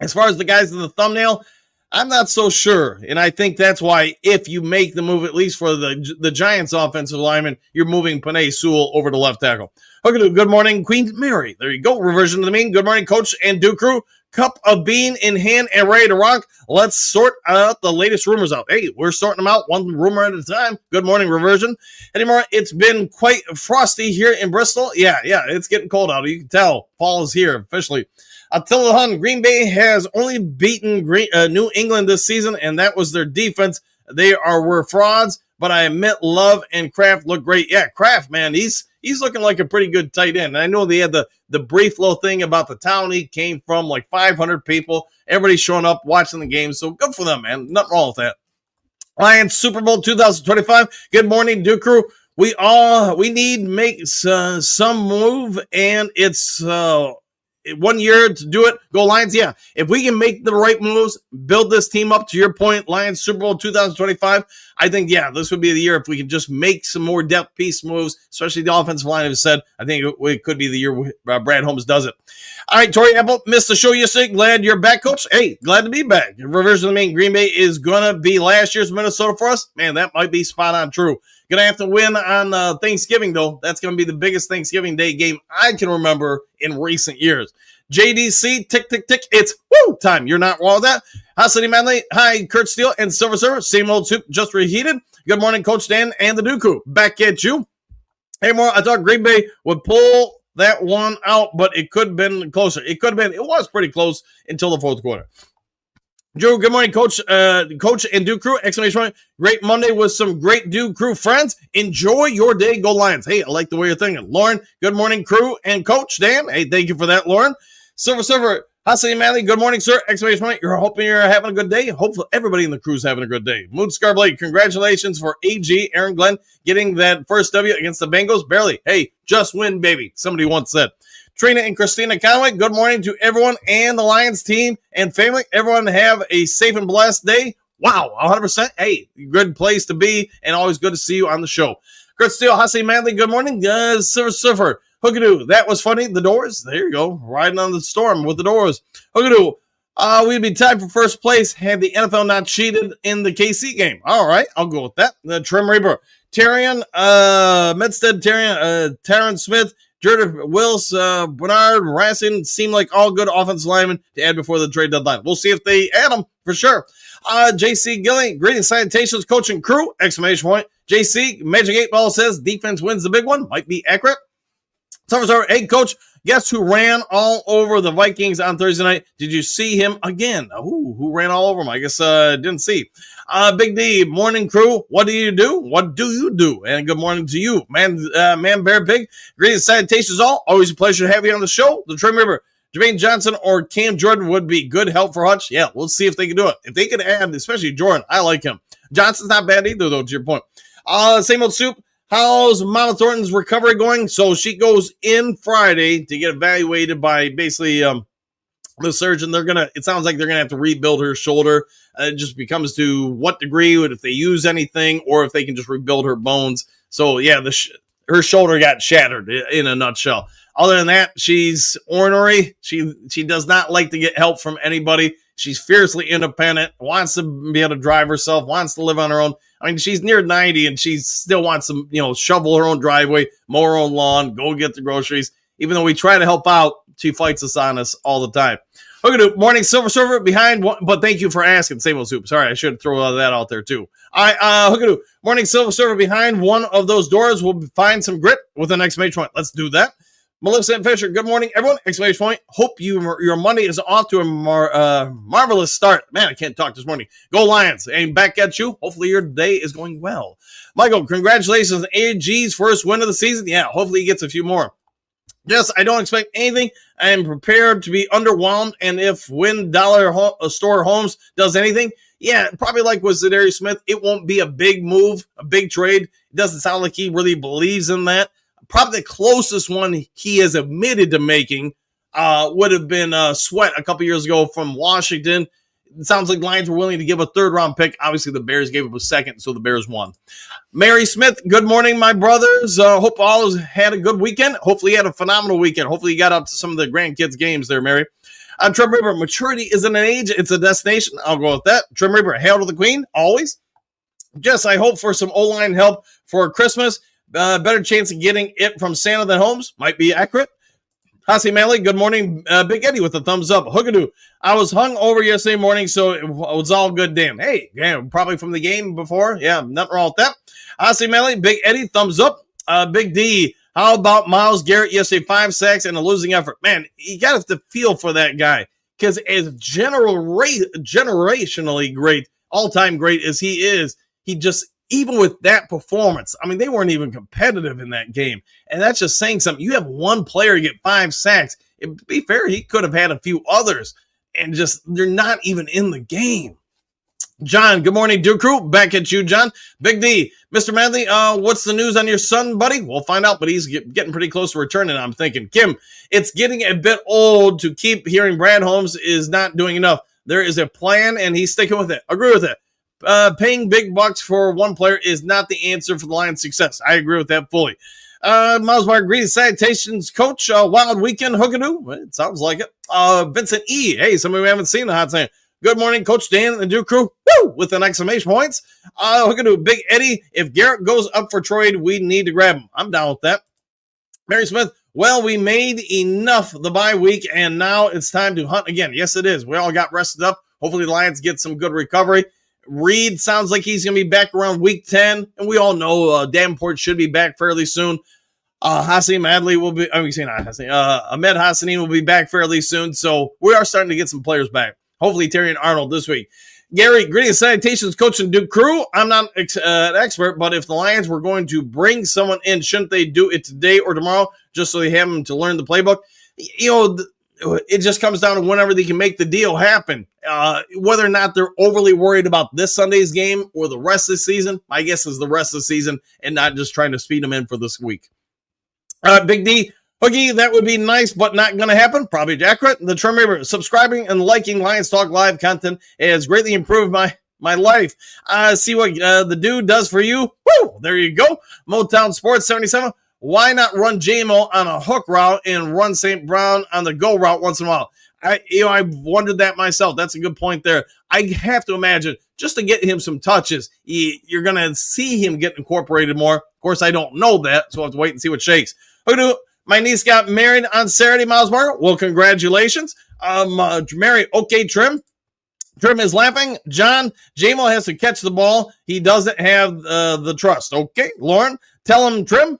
as far as the guys in the thumbnail, I'm not so sure, and I think that's why if you make the move, at least for the Giants offensive lineman, you're moving Penei Sewell over to left tackle. Okay, good morning, Queen Mary. There you go. Reversion to the mean. Good morning, Coach and Duke Crew. Cup of bean in hand and ready to rock. Let's sort out the latest rumors out. Hey, we're sorting them out one rumor at a time. Good morning, Reversion. Anymore, it's been quite frosty here in Bristol. Yeah, it's getting cold out. You can tell fall is here officially. Attila Hun, Green Bay has only beaten New England this season, and that was their defense. They were frauds, but I admit Love and Kraft look great. Yeah, Kraft, man, he's looking like a pretty good tight end. And I know they had the brief little thing about the town he came from, like 500 people. Everybody's showing up, watching the game, so good for them, man. Nothing wrong with that. Lions Super Bowl 2025. Good morning, Duke Crew. We need to make some move, and it's 1 year to do it. Go Lions. Yeah. If we can make the right moves, build this team up to your point, Lions Super Bowl 2025, I think, this would be the year if we can just make some more depth piece moves, especially the offensive line has said. I think it could be the year Brad Holmes does it. All right, Tori Apple, missed the show yesterday. Glad you're back, Coach. Hey, glad to be back. Reversion of the main, Green Bay is going to be last year's Minnesota for us. Man, that might be spot on true. Going to have to win on Thanksgiving, though. That's going to be the biggest Thanksgiving Day game I can remember in recent years. JDC, tick, tick, tick. It's woo time. You're not wrong with that. Hi, City Manley. Hi, Kurt Steele and Silver Server. Same old soup, just reheated. Good morning, Coach Dan and the Dooku. Back at you. Hey, more. I thought Green Bay would pull that one out, but it could have been closer. It was pretty close until the fourth quarter. Joe, good morning, Coach and Duke Crew. Exclamation point. Great Monday with some great Duke Crew friends. Enjoy your day. Go Lions. Hey, I like the way you're thinking. Lauren, good morning, crew and Coach Dan. Hey, thank you for that, Lauren. Silver, hi, City Manley. Good morning, sir. Exclamation point. You're hoping you're having a good day. Hopefully everybody in the crew's having a good day. Moon Scar Blade, congratulations for AG, Aaron Glenn, getting that first W against the Bengals. Barely. Hey, just win, baby. Somebody once said. Trina and Christina Conway, good morning to everyone and the Lions team and family. Everyone have a safe and blessed day. Wow, 100%. Hey, good place to be and always good to see you on the show. Kurt Steele, Hussey Manley, good morning. Surfer, Hookadoo, that was funny. The Doors, there you go. Riding on the storm with the Doors. Hookadoo, we'd be tied for first place had the NFL not cheated in the KC game. All right, I'll go with that. The Trim Reaper, Tyrion, Medstead, Tyron Smith, Jordan Wills, Bernard, Racing seem like all good offensive linemen to add before the trade deadline. We'll see if they add them for sure. JC Gilly, greetings, salutations, coach and crew, exclamation point. JC, Magic 8 Ball says defense wins the big one. Might be accurate. Sorry. Hey, coach, guess who ran all over the Vikings on Thursday night? Did you see him again? Who ran all over them? I guess didn't see. Big D, morning crew. What do you do? What do you do? And good morning to you, man, Bear Pig. Greetings, salutations all. Always a pleasure to have you on the show. The Trim River, Jermaine Johnson or Cam Jordan would be good help for Hutch. Yeah, we'll see if they can do it. If they can add, especially Jordan, I like him. Johnson's not bad either, though, to your point. Same old soup. How's Mama Thornton's recovery going? So she goes in Friday to get evaluated by basically the surgeon. It sounds like they're gonna have to rebuild her shoulder. It just becomes to what degree, if they use anything, or if they can just rebuild her bones. So yeah, her shoulder got shattered in a nutshell. Other than that, she's ornery. She does not like to get help from anybody. She's fiercely independent, wants to be able to drive herself, wants to live on her own. I mean, she's near 90 and she still wants to, shovel her own driveway, mow her own lawn, go get the groceries. Even though we try to help out, she fights us on us all the time. Okay, morning, Silver Server behind one, but thank you for asking. Same old soup. Sorry, I should throw that out there too. All right, Hookadoo, morning, Silver Server behind one of those doors. We'll find some grit with an exclamation point. Let's do that. Melissa and Fisher, good morning, everyone. Exclamation point. Hope your Monday is off to a marvelous start. Man, I can't talk this morning. Go Lions. And back at you. Hopefully your day is going well. Michael, congratulations on AG's first win of the season. Yeah, hopefully he gets a few more. Yes, I don't expect anything. I am prepared to be underwhelmed. And if Win Dollar Store Homes does anything, yeah, probably like with Zadarius Smith, it won't be a big move, a big trade. It doesn't sound like he really believes in that. Probably the closest one he has admitted to making would have been Sweat a couple years ago from Washington. It sounds like Lions were willing to give a third-round pick. Obviously, the Bears gave up a second, so the Bears won. Mary Smith, good morning, my brothers. Hope all had a good weekend. Hopefully, you had a phenomenal weekend. Hopefully, you got up to some of the grandkids' games there, Mary. Trim Reaper, maturity isn't an age, it's a destination. I'll go with that. Trim Reaper, hail to the queen, always. Jess, I hope for some O-line help for Christmas. Better chance of getting it from Santa than Holmes. Might be accurate. Hasi Manley, good morning. Big Eddie with a thumbs up. Hookadoo. I was hung over yesterday morning, so it was all good. Damn. Hey, yeah, probably from the game before. Yeah, nothing wrong with that. Hasi Manley, Big Eddie, thumbs up. Big D, how about Myles Garrett yesterday? 5 sacks and a losing effort. Man, you got to feel for that guy because as generationally great, all-time great as he is, he just, even with that performance, I mean, they weren't even competitive in that game. And that's just saying something. You have one player get 5 sacks. To be fair, he could have had a few others. And just, they're not even in the game. John, good morning, Duke Crew. Back at you, John. Big D, Mr. Manley, what's the news on your son, buddy? We'll find out, but he's getting pretty close to returning, I'm thinking. Kim, it's getting a bit old to keep hearing Brad Holmes is not doing enough. There is a plan, and he's sticking with it. Agree with it. Paying big bucks for one player is not the answer for the Lions' success. I agree with that fully. Miles Bar, greetings, salutations, coach. Wild weekend, hookadoo. It sounds like it. Vincent E. Hey, somebody we haven't seen the hot saying. Good morning, Coach Dan and the Duke Crew. Woo! With an exclamation points. Hookadoo, Big Eddie. If Garrett goes up for trade, we need to grab him. I'm down with that. Mary Smith. Well, we made enough the bye week, and now it's time to hunt again. Yes, it is. We all got rested up. Hopefully, the Lions get some good recovery. Reed sounds like he's going to be back around week 10, and we all know Davenport should be back fairly soon. Hassan Adley will be, Ahmed Hassanin will be back fairly soon, so we are starting to get some players back. Hopefully, Terry and Arnold this week. Gary, greetings, salutations, coach and Duke Crew. I'm not an expert, but if the Lions were going to bring someone in, shouldn't they do it today or tomorrow just so they have them to learn the playbook? You know, it just comes down to whenever they can make the deal happen. Whether or not they're overly worried about this Sunday's game or the rest of the season, my guess is the rest of the season and not just trying to speed them in for this week. Big D, Hoogie, that would be nice, but not going to happen. Probably accurate. The Trim River, subscribing and liking Lions Talk Live content has greatly improved my life. See what the dude does for you. Woo! There you go. Motown Sports 77. Why not run JMO on a hook route and run St. Brown on the go route once in a while? I've wondered that myself. That's a good point there. I have to imagine just to get him some touches, you're going to see him get incorporated more. Of course, I don't know that, so I'll have to wait and see what shakes. My niece got married on Saturday, Miles Barker. Well, congratulations. Mary, okay, Trim. Trim is laughing. John, JMO has to catch the ball. He doesn't have the trust. Okay, Lauren, tell him, Trim.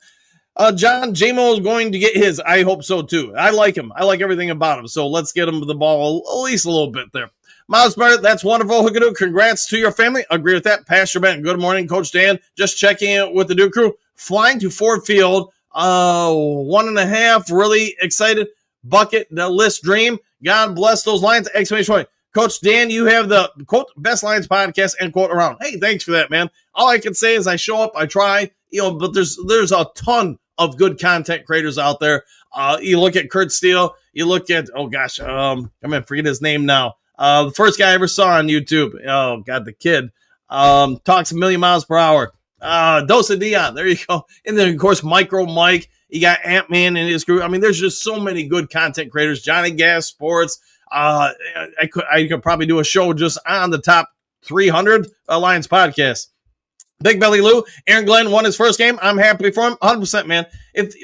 John, JMO is going to get his. I hope so, too. I like him. I like everything about him. So let's get him the ball at least a little bit there. Miles Barrett, that's wonderful. Hookadoo, congrats to your family. Agree with that. Pastor Ben, good morning. Coach Dan, just checking in with the Duke Crew. Flying to Ford Field. 1.5. Really excited. Bucket, the list dream. God bless those Lions. Exclamation point. Coach Dan, you have the, quote, best Lions podcast, end quote, around. Hey, thanks for that, man. All I can say is I show up, I try, but there's a ton of good content creators out there. You look at Kurt Steele, you look at, I'm going to forget his name now. The first guy I ever saw on YouTube, oh, God, the kid, talks a million miles per hour. Dosa Dion, there you go. And then, of course, Micro Mike. You got Ant-Man and his crew. I mean, there's just so many good content creators. Johnny Gas Sports. I could probably do a show just on the top 300 Lions podcasts. Big Belly Lou, Aaron Glenn won his first game. I'm happy for him. 100%, man.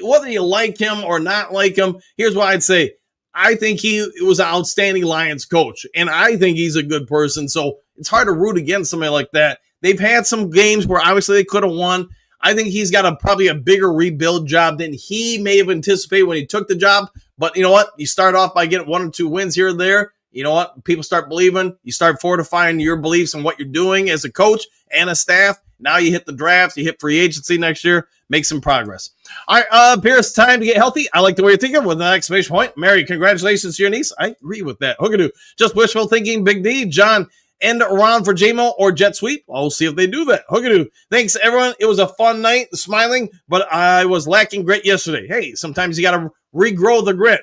Whether you like him or not like him, here's what I'd say. I think he was an outstanding Lions coach, and I think he's a good person. So it's hard to root against somebody like that. They've had some games where obviously they could have won. I think he's got probably a bigger rebuild job than he may have anticipated when he took the job. But you know what? You start off by getting 1 or 2 wins here or there. You know what? People start believing. You start fortifying your beliefs in what you're doing as a coach and a staff. Now you hit the draft. You hit free agency next year. Make some progress. All right, Pierce, time to get healthy. I like the way you're thinking with an exclamation point. Mary, congratulations to your niece. I agree with that. Hookadoo, just wishful thinking. Big D, John, end around for JMO or jet sweep? I'll see if they do that. Hookadoo. Thanks, everyone. It was a fun night, smiling, but I was lacking grit yesterday. Hey, sometimes you got to regrow the grit.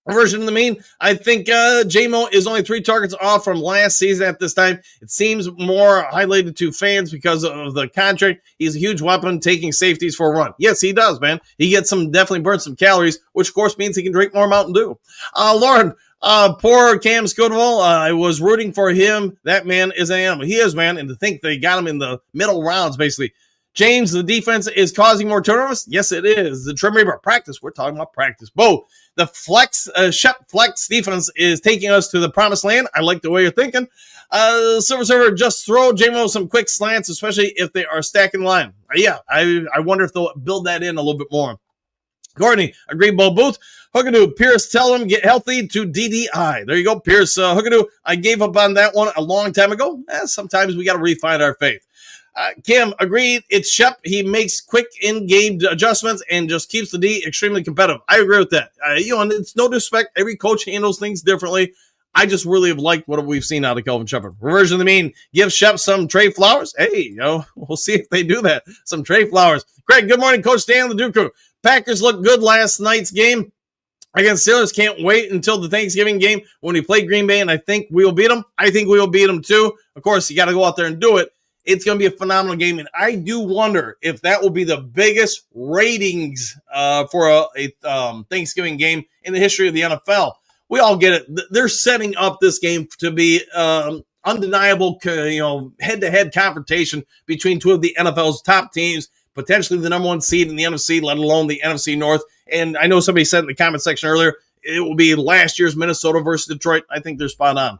Version of the mean, I think JMO is only 3 targets off from last season at this time. It seems more highlighted to fans because of the contract. He's a huge weapon taking safeties for a run. Yes, he does, man. He gets definitely burns some calories, which of course means he can drink more Mountain Dew. Lauren, poor Cam Scodewell. I was rooting for him. That man is an animal. He is, man. And to think they got him in the middle rounds, basically. James, the defense is causing more turnovers. Yes, it is. The Trim Reaper practice. We're talking about practice. Bo, the Shep Flex defense is taking us to the promised land. I like the way you're thinking. Silver Server, just throw JMO some quick slants, especially if they are stacking line. Yeah, I wonder if they'll build that in a little bit more. Courtney, agree, Bo Booth. Hookadoo, Pierce, tell him get healthy to DDI. There you go, Pierce. Hookadoo, I gave up on that one a long time ago. Sometimes we got to refine our faith. Kim, agreed. It's Shep. He makes quick in-game adjustments and just keeps the D extremely competitive. I agree with that. And it's no disrespect. Every coach handles things differently. I just really have liked what we've seen out of Kelvin Shepard. Reversion of the mean, give Shep some Trey Flowers. Hey, we'll see if they do that. Some Trey Flowers. Greg, good morning, Coach Dan, the Duke Crew. Packers looked good last night's game against Steelers. Can't wait until the Thanksgiving game when we play Green Bay, and I think we will beat them. I think we will beat them too. Of course, you got to go out there and do it. It's going to be a phenomenal game, and I do wonder if that will be the biggest ratings for a Thanksgiving game in the history of the NFL. We all get it. They're setting up this game to be undeniable, head-to-head confrontation between two of the NFL's top teams, potentially the number 1 seed in the NFC, let alone the NFC North. And I know somebody said in the comment section earlier, it will be last year's Minnesota versus Detroit. I think they're spot on.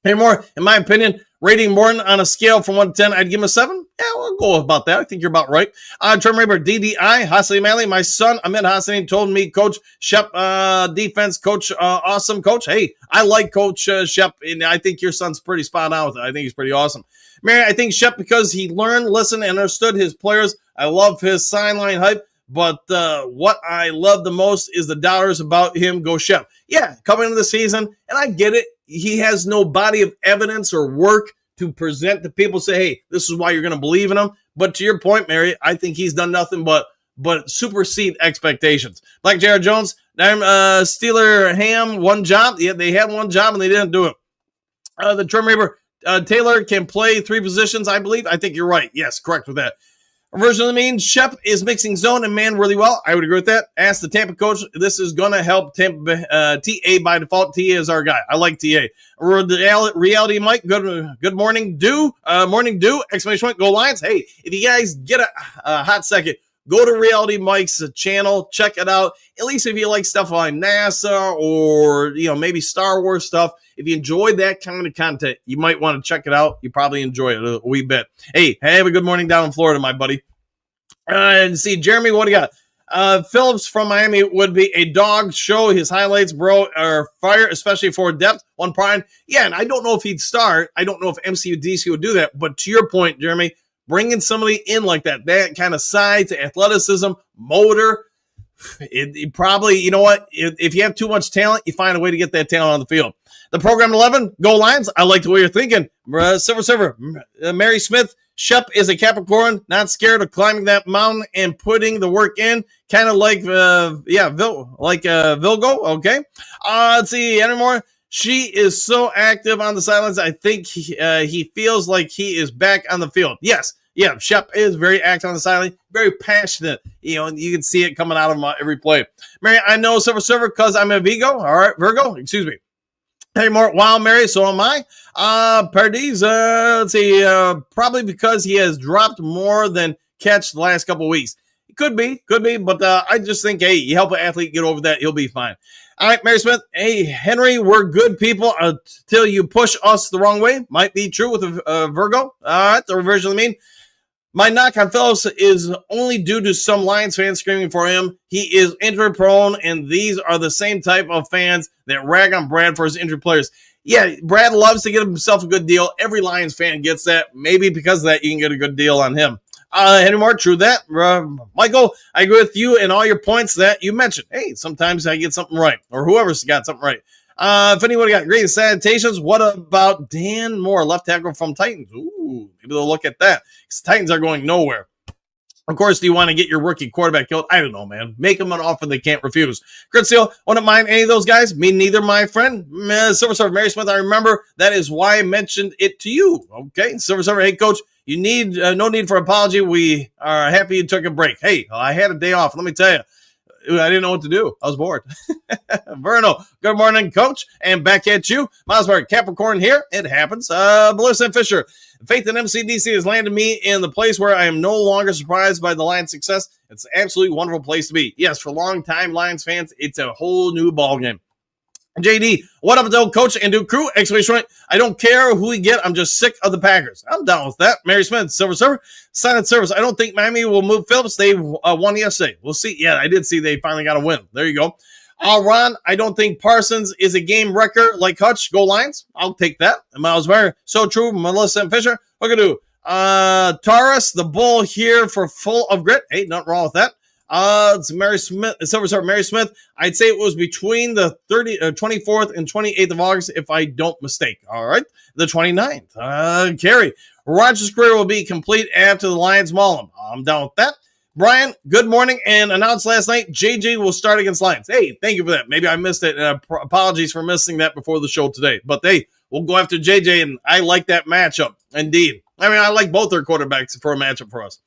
Any more, in my opinion, rating Morton on a scale from 1 to 10, I'd give him a 7. Yeah, we'll go about that. I think you're about right. Term Raber, DDI, Hassani Malley, my son, Ahmed Hassani, told me, Coach Shep, defense coach, awesome coach. Hey, I like Coach Shep, and I think your son's pretty spot on with it. I think he's pretty awesome. Mary, I think Shep, because he learned, listened, and understood his players. I love his sideline hype. But what I love the most is the doubters about him. Go Shep. Yeah, coming into the season, and I get it. He has no body of evidence or work to present to people. Say, hey, this is why you're going to believe in him. But to your point, Mary, I think he's done nothing but supersede expectations. Like Jared Jones, Steeler Ham, one job. Yeah, they had one job and they didn't do it. The Trim Reaper, Taylor can play 3 positions, I believe. I think you're right. Yes, correct with that. Version of the mean, Shep is mixing zone and man really well. I would agree with that. Ask the Tampa coach. This is going to help Tampa, TA by default. TA is our guy. I like TA. Reality Mike, good morning, morning dew, exclamation point, go Lions. Hey, if you guys get a hot second, go to Reality Mike's channel, check it out. At least if you like stuff like NASA or, maybe Star Wars stuff, if you enjoy that kind of content, you might want to check it out. You probably enjoy it a wee bit. Hey, have a good morning down in Florida, my buddy. And see, Jeremy, what do you got? Phillips from Miami would be a dog. Show his highlights, bro, or fire, especially for depth. One prime. Yeah, and I don't know if he'd start. I don't know if MCU DC would do that. But to your point, Jeremy, bringing somebody in like that kind of size, athleticism, motor, it probably, you know what? If you have too much talent, you find a way to get that talent on the field. The program 11, go Lions. I like the way you're thinking. Silver, Mary Smith, Shep is a Capricorn, not scared of climbing that mountain and putting the work in, kind of like, Vilgo. Okay. Let's see, any more? She is so active on the sidelines. I think he feels like he is back on the field. Yes. Yeah, Shep is very active on the sideline, very passionate. And you can see it coming out of him every play. Mary, I know Silver because I'm a Virgo. Excuse me. Hey, more. Wow, Mary, so am I. Pardis, let's see, probably because he has dropped more than catch the last couple of weeks. It could be, but I just think, hey, you help an athlete get over that, he'll be fine. All right, Mary Smith. Hey, Henry, we're good people until you push us the wrong way. Might be true with a Virgo. All right, the reversion of the mean. My knock on Phillips is only due to some Lions fans screaming for him. He is injury prone, and these are the same type of fans that rag on Brad for his injured players. Yeah, Brad loves to get himself a good deal. Every Lions fan gets that. Maybe because of that, you can get a good deal on him. Henry Moore, true that. Michael, I agree with you and all your points that you mentioned. Hey, sometimes I get something right, or whoever's got something right. If anybody got great salutations, what about Dan Moore, left tackle from Titans? Ooh, maybe they'll look at that. Because Titans are going nowhere. Of course, do you want to get your rookie quarterback killed? I don't know, man. Make them an offer they can't refuse. Chris Seal, wouldn't mind any of those guys. Me neither, my friend. Silver Surfer, Mary Smith, I remember. That is why I mentioned it to you. Okay, Silver Surfer, hey, coach, you need no need for apology. We are happy you took a break. Hey, I had a day off. Let me tell you. I didn't know what to do. I was bored. Verno, good morning, coach. And back at you. Mosberg, Capricorn here. It happens. Melissa and Fisher, faith in MCDC has landed me in the place where I am no longer surprised by the Lions' success. It's an absolutely wonderful place to be. Yes, for long-time Lions fans, it's a whole new ballgame. JD, what up, though, coach and Duke crew? Exclamation point. I don't care who we get. I'm just sick of the Packers. I'm down with that. Mary Smith, Silver Server, Silent Service. I don't think Miami will move Phillips. They won yesterday. We'll see. Yeah, I did see they finally got a win. There you go. Ron, I don't think Parsons is a game wrecker like Hutch. Go Lions. I'll take that. Miles Meyer, so true. Melissa and Fisher, what can I do? Taurus, the bull here for full of grit. Hey, nothing wrong with that. It's Mary Smith, Silver Star Mary Smith. I'd say it was between the 24th and 28th of August, if I don't mistake. All right. The 29th. Carrie, Roger's career will be complete after the Lions maul him. I'm down with that. Brian, good morning. And announced last night, JJ will start against Lions. Hey, thank you for that. Maybe I missed it. Apologies for missing that before the show today. But hey, we'll go after JJ, and I like that matchup. Indeed. I mean, I like both their quarterbacks for a matchup for us.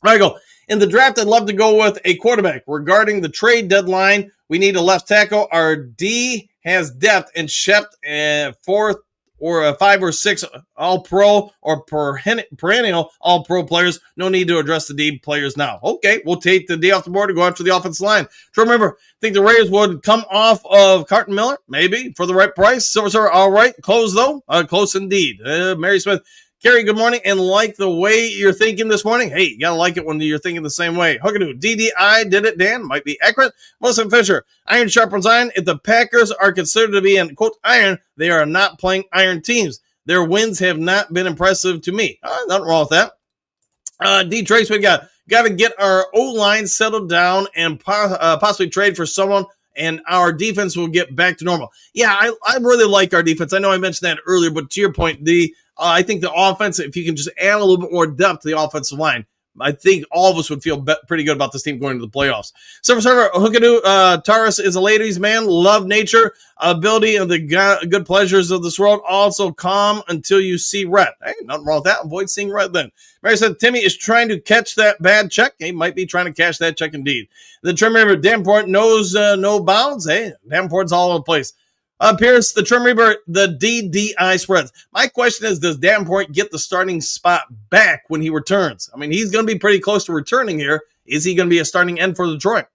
There you go. In the draft, I'd love to go with a quarterback. Regarding the trade deadline, we need a left tackle. Our D has depth and Shep, 4th or 5 or 6 all-pro or perennial all-pro players. No need to address the D players now. Okay, we'll take the D off the board and go after the offensive line. So remember, think the Raiders would come off of Carton Miller? Maybe, for the right price. Silver, all right. Close, though? Close indeed. Mary Smith. Kerry, good morning, and like the way you're thinking this morning. Hey, you got to like it when you're thinking the same way. Hookadoo, DDI did it, Dan. Might be accurate. Melissa Fisher, iron sharpens iron. If the Packers are considered to be in, quote, iron, they are not playing iron teams. Their wins have not been impressive to me. Nothing wrong with that. D. Trace, we got to get our O-line settled down and possibly trade for someone, and our defense will get back to normal. Yeah, I really like our defense. I know I mentioned that earlier, but to your point, I think the offense, if you can just add a little bit more depth to the offensive line, I think all of us would feel pretty good about this team going to the playoffs. Silver Server, Hookadoo, Taurus is a ladies' man, love nature, ability, and the good pleasures of this world. Also calm until you see red. Hey, nothing wrong with that. Avoid seeing red then. Mary said, Timmy is trying to catch that bad check. He might be trying to cash that check indeed. The trim reaver, Davenport knows no bounds. Hey, Davenport's all over the place. Pierce, the trim reaver, the DDI spreads. My question is, does Davenport get the starting spot back when he returns? I mean, he's going to be pretty close to returning here. Is he going to be a starting end for Detroit?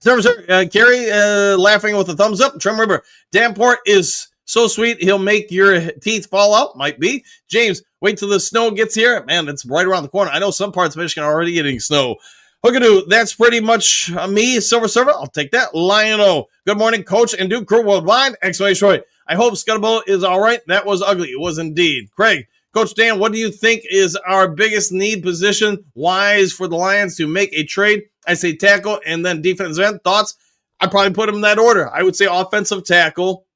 Kerry, laughing with a thumbs up. Trim reaver, Davenport is so sweet, he'll make your teeth fall out. Might be. James, wait till the snow gets here. Man, it's right around the corner. I know some parts of Michigan are already getting snow. Hookadoo, that's pretty much me, Silver Server. I'll take that. Lion-O, good morning, coach and Duke crew worldwide. Exclamation point. I hope Scuttleball is all right. That was ugly. It was indeed. Craig, Coach Dan, what do you think is our biggest need position-wise for the Lions to make a trade? I say tackle and then defensive end. Thoughts? I'd probably put them in that order. I would say offensive tackle.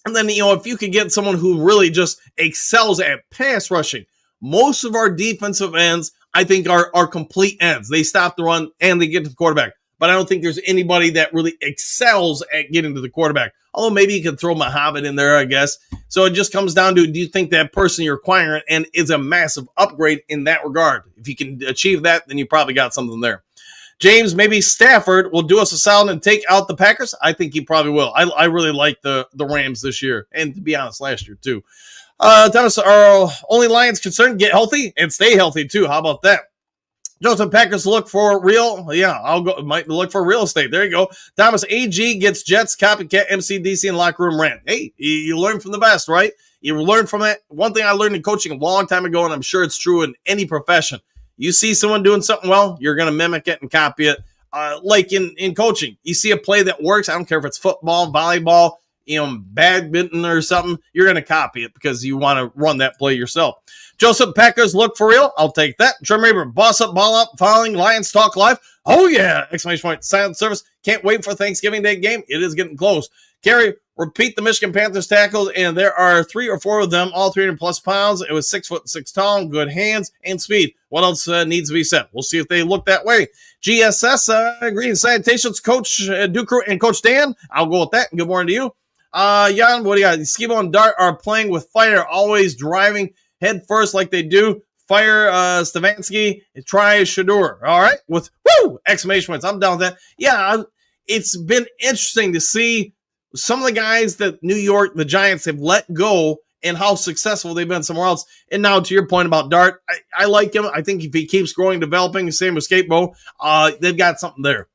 And then, if you could get someone who really just excels at pass rushing, most of our defensive ends, I think, are complete ends. They stop the run and they get to the quarterback. But I don't think there's anybody that really excels at getting to the quarterback. Although maybe you can throw Muhammad in there, I guess. So it just comes down to, do you think that person you're acquiring and is a massive upgrade in that regard? If you can achieve that, then you probably got something there. James, maybe Stafford will do us a solid and take out the Packers. I think he probably will. I really like the Rams this year. And to be honest, last year too. Thomas, our only Lions concerned, get healthy and stay healthy too. How about that? Joseph, Packers look for real. Yeah, might look for real estate. There you go. Thomas, AG gets Jets, copycat, MCDC, and locker room rant. Hey, you learn from the best, right? You learn from it. One thing I learned in coaching a long time ago, and I'm sure it's true in any profession. You see someone doing something well, you're going to mimic it and copy it. Like in coaching, you see a play that works. I don't care if it's football, volleyball, badminton or something, you're going to copy it because you want to run that play yourself. Joseph, Packers look for real. I'll take that. Trim Reaver, boss up, ball up, following Lions Talk Live. Oh, yeah. Exclamation point. Silent service. Can't wait for Thanksgiving Day game. It is getting close. Kerry, Repeat the Michigan Panthers tackles, and there are 3 or 4 of them, all 300-plus pounds. It was 6'6" tall, good hands, and speed. What else needs to be said? We'll see if they look that way. GSS, Green Sanitations, Coach Ducru and Coach Dan. I'll go with that. Good morning to you. Jan, what do you got? Skibo and Dart are playing with fire, always driving head first like they do. Fire Stavansky, try Shadur. All right, with woo! Exclamation points. I'm down with that. Yeah, it's been interesting to see some of the guys that New York, the Giants, have let go and how successful they've been somewhere else. And now to your point about Dart, I like him. I think if he keeps growing, developing, same with Skatebo, they've got something there.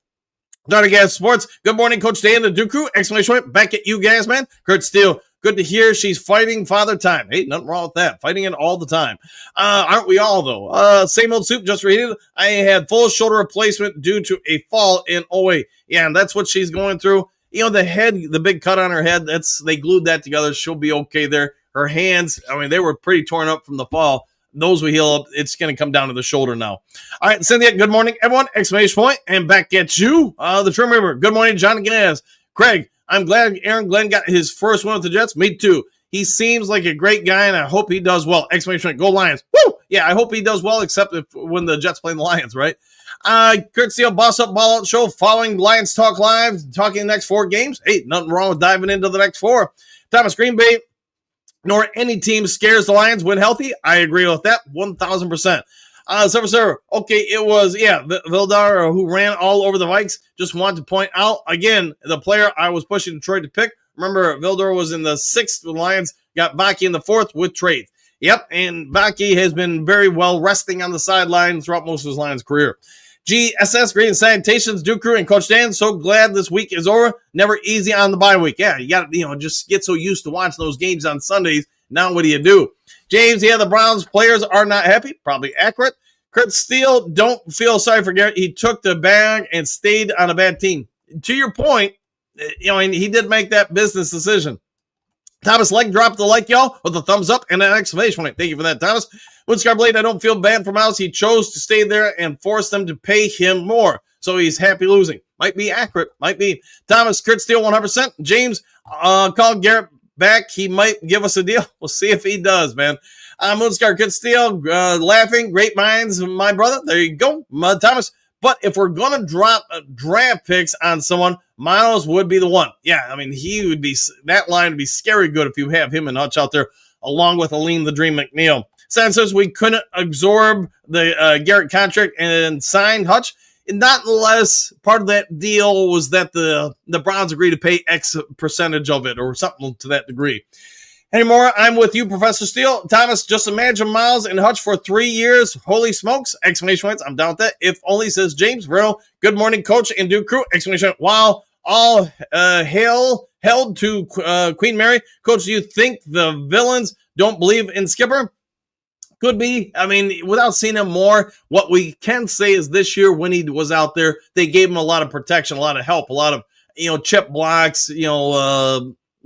Dart Gas Sports, good morning, Coach Dan and Duku. Exclamation point, back at you guys, man. Kurt Steele, good to hear she's fighting father time. Hey, nothing wrong with that. Fighting it all the time. Aren't we all, though? Same old soup, just reheated. I had full shoulder replacement due to a fall in OA. Yeah, and that's what she's going through. You know, the head, the big cut on her head, they glued that together. She'll be okay there. Her hands, I mean, they were pretty torn up from the fall. Those will heal up. It's going to come down to the shoulder now. All right, Cynthia, good morning, everyone. Exclamation point, and back at you. The Trim River, good morning, John Gaz. Craig, I'm glad Aaron Glenn got his first win with the Jets. Me too. He seems like a great guy, and I hope he does well. Exclamation point, go Lions. Woo! Yeah, I hope he does well, except when the Jets play the Lions, right? Kurt Steele, Boss Up, Ball Out Show, following Lions Talk Live, talking the next 4 games. Hey, nothing wrong with diving into the next 4. Thomas Green Bay, nor any team scares the Lions when healthy. I agree with that 1,000%. Server, okay, it was, Vildar who ran all over the Vikes. Just wanted to point out, again, the player I was pushing Detroit to pick. Remember, Vildar was in the 6th. The Lions got Baki in the 4th with trade. Yep, and Baki has been very well resting on the sideline throughout most of his Lions career. GSS, Green Sanitations, Duke Crew, and Coach Dan, so glad this week is over. Never easy on the bye week. Yeah, you got to, just get so used to watching those games on Sundays. Now what do you do? James, the Browns players are not happy. Probably accurate. Kurt Steele, don't feel sorry for Garrett. He took the bag and stayed on a bad team. To your point, and he did make that business decision. Thomas Legg dropped the like, y'all, with a thumbs up and an exclamation point. Thank you for that, Thomas. Woodscar Blade, I don't feel bad for Miles. He chose to stay there and force them to pay him more. So he's happy losing. Might be accurate. Might be. Thomas, Kurt Steele, 100%. James, call Garrett back. He might give us a deal. We'll see if he does, man. Moonscar, Kurt Steele, laughing. Great minds, my brother. There you go, Thomas. But if we're going to drop draft picks on someone, Miles would be the one. Yeah, I mean, he would be, that line would be scary good if you have him and Hutch out there, along with Aleem the Dream McNeil. Says we couldn't absorb the Garrett contract and sign Hutch. And not unless part of that deal was that the Browns agreed to pay X percentage of it or something to that degree. Anymore, I'm with you, Professor Steele. Thomas, just imagine Miles and Hutch for 3 years. Holy smokes! Exclamation points. I'm down with that. If only, says James. Vero, good morning, Coach and Duke Crew. Exclamation point. Wow. All hail held to Queen Mary. Coach, do you think the villains don't believe in Skipper? Could be. I mean, without seeing him more, what we can say is this year when he was out there, they gave him a lot of protection, a lot of help, a lot of, chip blocks,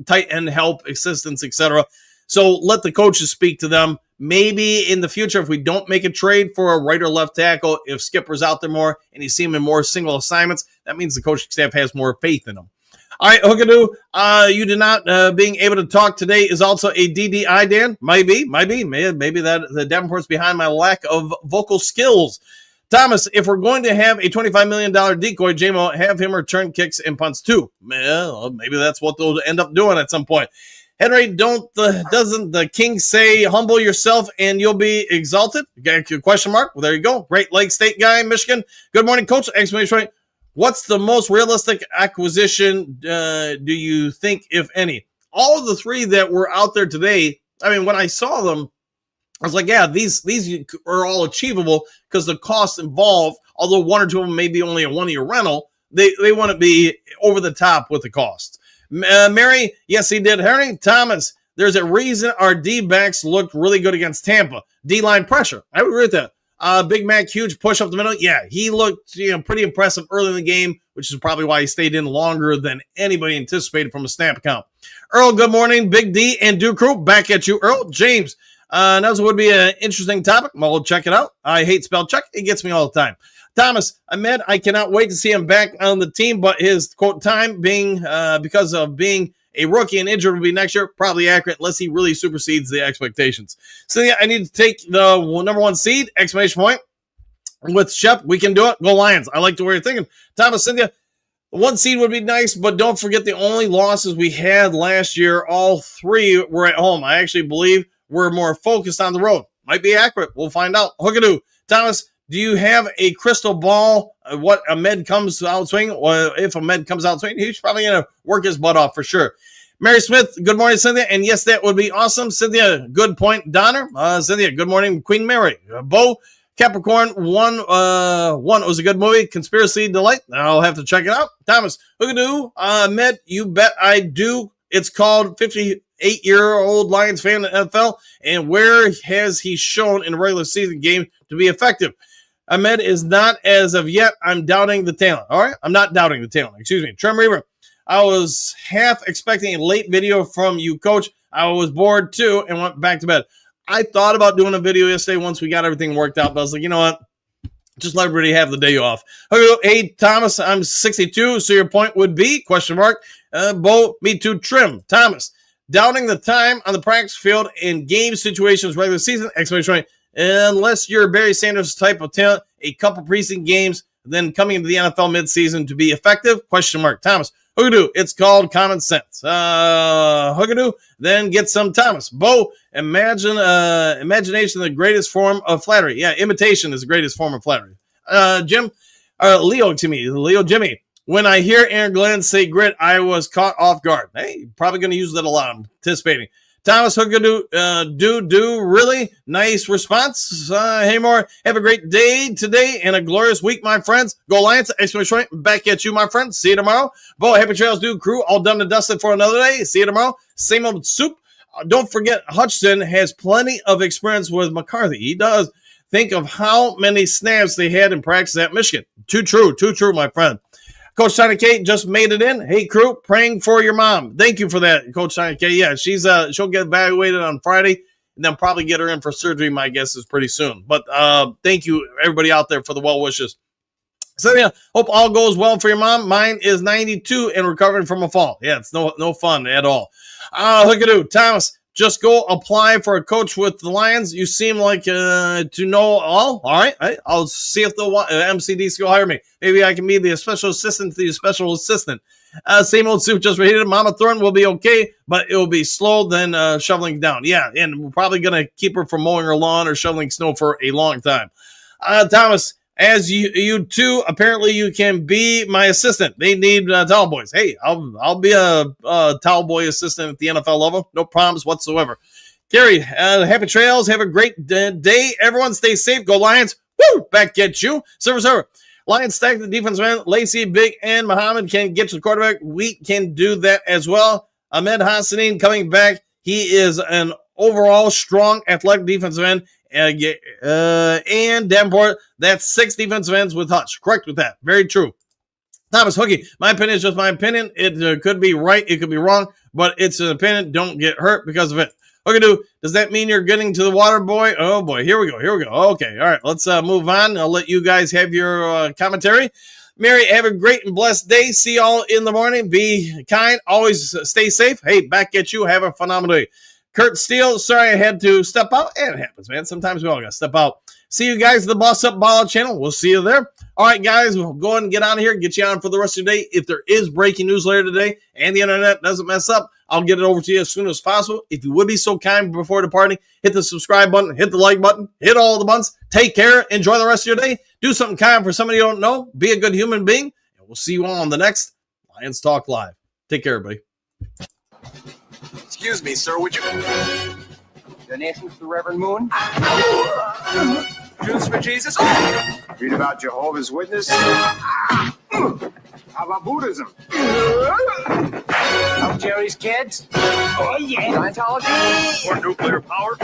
tight end help, assistance, etc. So let the coaches speak to them. Maybe in the future, if we don't make a trade for a right or left tackle, if Skipper's out there more and you see him in more single assignments, that means the coaching staff has more faith in him. All right, Hookadoo, you did not being able to talk today is also a DDI, Dan. Maybe that the Davenport's behind my lack of vocal skills. Thomas, if we're going to have a $25 million decoy, JMO, have him return kicks and punts too. Well, maybe that's what they'll end up doing at some point. Henry, doesn't the king say, humble yourself and you'll be exalted? Got a question mark? Well, there you go. Great Lake State guy, Michigan. Good morning, Coach. Exclamation point. What's the most realistic acquisition do you think, if any? All of the 3 that were out there today, I mean, when I saw them, I was like, yeah, these are all achievable because the costs involved, although 1 or 2 of them may be only a 1-year rental, they want to be over the top with the cost. Mary, yes, he did. Henry, Thomas, there's a reason our D-backs looked really good against Tampa. D-line pressure. I agree with that. Big Mac, huge push up the middle. Yeah, he looked pretty impressive early in the game, which is probably why he stayed in longer than anybody anticipated from a snap count. Earl, good morning. Big D and Duke Crew, back at you. Earl, James, that would be an interesting topic. We'll check it out. I hate spell check. It gets me all the time. Thomas, Ahmed, I cannot wait to see him back on the team, but his, quote, time being because of being A rookie and injured will be next year. Probably accurate unless he really supersedes the expectations. So yeah, I need to take the number 1 seed, exclamation point, with Shep. We can do it. Go Lions. I like the way you're thinking. Thomas, Cynthia, 1 seed would be nice, but don't forget the only losses we had last year, all 3 were at home. I actually believe we're more focused on the road. Might be accurate. We'll find out. Hookadoo. Thomas, do you have a crystal ball? What Ahmed comes out swinging? Well, if Ahmed comes out swinging, he's probably going to work his butt off for sure. Mary Smith, good morning, Cynthia. And yes, that would be awesome. Cynthia, good point. Donner, Cynthia, good morning. Queen Mary. Bo, Capricorn, one was a good movie. Conspiracy Delight. I'll have to check it out. Thomas, Hookadoo, Ahmed, you bet I do. It's called 58-year-old Lions fan in the NFL. And where has he shown in a regular season game to be effective? Ahmed is not as of yet. I'm doubting the talent. All right. I'm not doubting the talent. Excuse me. Trem Reaver. I was half expecting a late video from you, Coach. I was bored too and went back to bed. I thought about doing a video yesterday once we got everything worked out, but I was like, you know what? Just let everybody have the day off. Hey, Thomas, I'm 62, so your point would be, question mark. Bo, me too, Trim. Thomas, doubting the time on the practice field in game situations, regular season, exclamation point. Unless you're Barry Sanders type of talent, a couple preseason games, then coming into the NFL midseason to be effective, question mark. Thomas, Hookadoo, it's called common sense. Hookadoo, then get some Thomas. Bo, imagination the greatest form of flattery. Yeah, imitation is the greatest form of flattery. Leo, Jimmy. When I hear Aaron Glenn say grit, I was caught off guard. Hey, probably going to use that a lot. I'm anticipating. Thomas Hookadoo, really nice response. Hey, more. Have a great day today and a glorious week, my friends. Go Lions! Exclamation point. Back at you, my friends. See you tomorrow. Bo, happy trails, dude. Crew, all done and dusted for another day. See you tomorrow. Same old soup. Don't forget, Hutchinson has plenty of experience with McCarthy. He does. Think of how many snaps they had in practice at Michigan. Too true, my friend. Coach Tiny Kate just made it in. Hey, crew, praying for your mom. Thank you for that, Coach Tiny Kate. Yeah, she'll get evaluated on Friday and then probably get her in for surgery, my guess is pretty soon. But thank you, everybody out there, for the well wishes. So, yeah, hope all goes well for your mom. Mine is 92 and recovering from a fall. Yeah, it's no fun at all. Hookadoo, Thomas, just go apply for a coach with the Lions. You seem like to know all. All right. I'll see if the MCDs will hire me. Maybe I can be the special assistant to the special assistant. Same old soup, just reheated. Mama Thornton will be okay, but it will be slow than shoveling down. Yeah, and we're probably going to keep her from mowing her lawn or shoveling snow for a long time. Thomas, as you two, apparently you can be my assistant. They need towel boys. Hey, I'll be a towel boy assistant at the NFL level. No problems whatsoever. Gary, happy trails. Have a great day. Everyone stay safe. Go Lions. Woo! Back at you. Server. Lions stack the defensive end. Lacey, Big, and Muhammad can get to the quarterback. We can do that as well. Ahmed Hassanin coming back. He is an overall strong athletic defensive end. And Davenport, that's 6 defensive ends with Hutch. Correct with that. Very true. Thomas Hookie, my opinion is just my opinion. It could be right. It could be wrong, but it's an opinion. Don't get hurt because of it. Hookadoo, does that mean you're getting to the water boy? Oh, boy. Here we go. Okay. All right. Let's move on. I'll let you guys have your commentary. Mary, have a great and blessed day. See y'all in the morning. Be kind. Always stay safe. Hey, back at you. Have a phenomenal day. Kurt Steele, sorry I had to step out. It happens, man. Sometimes we all got to step out. See you guys at the Boss Up Ball channel. We'll see you there. All right, guys, we'll go ahead and get out of here and get you on for the rest of the day. If there is breaking news later today and the internet doesn't mess up, I'll get it over to you as soon as possible. If you would be so kind before departing, hit the subscribe button, hit the like button, hit all the buttons. Take care. Enjoy the rest of your day. Do something kind for somebody you don't know. Be a good human being. And we'll see you all on the next Lions Talk Live. Take care, everybody. Excuse me, sir, would you... Donations to Reverend Moon? Jews for Jesus? Read about Jehovah's Witness? How about Buddhism? Jerry's kids? Oh, yeah. Scientology? Or nuclear power?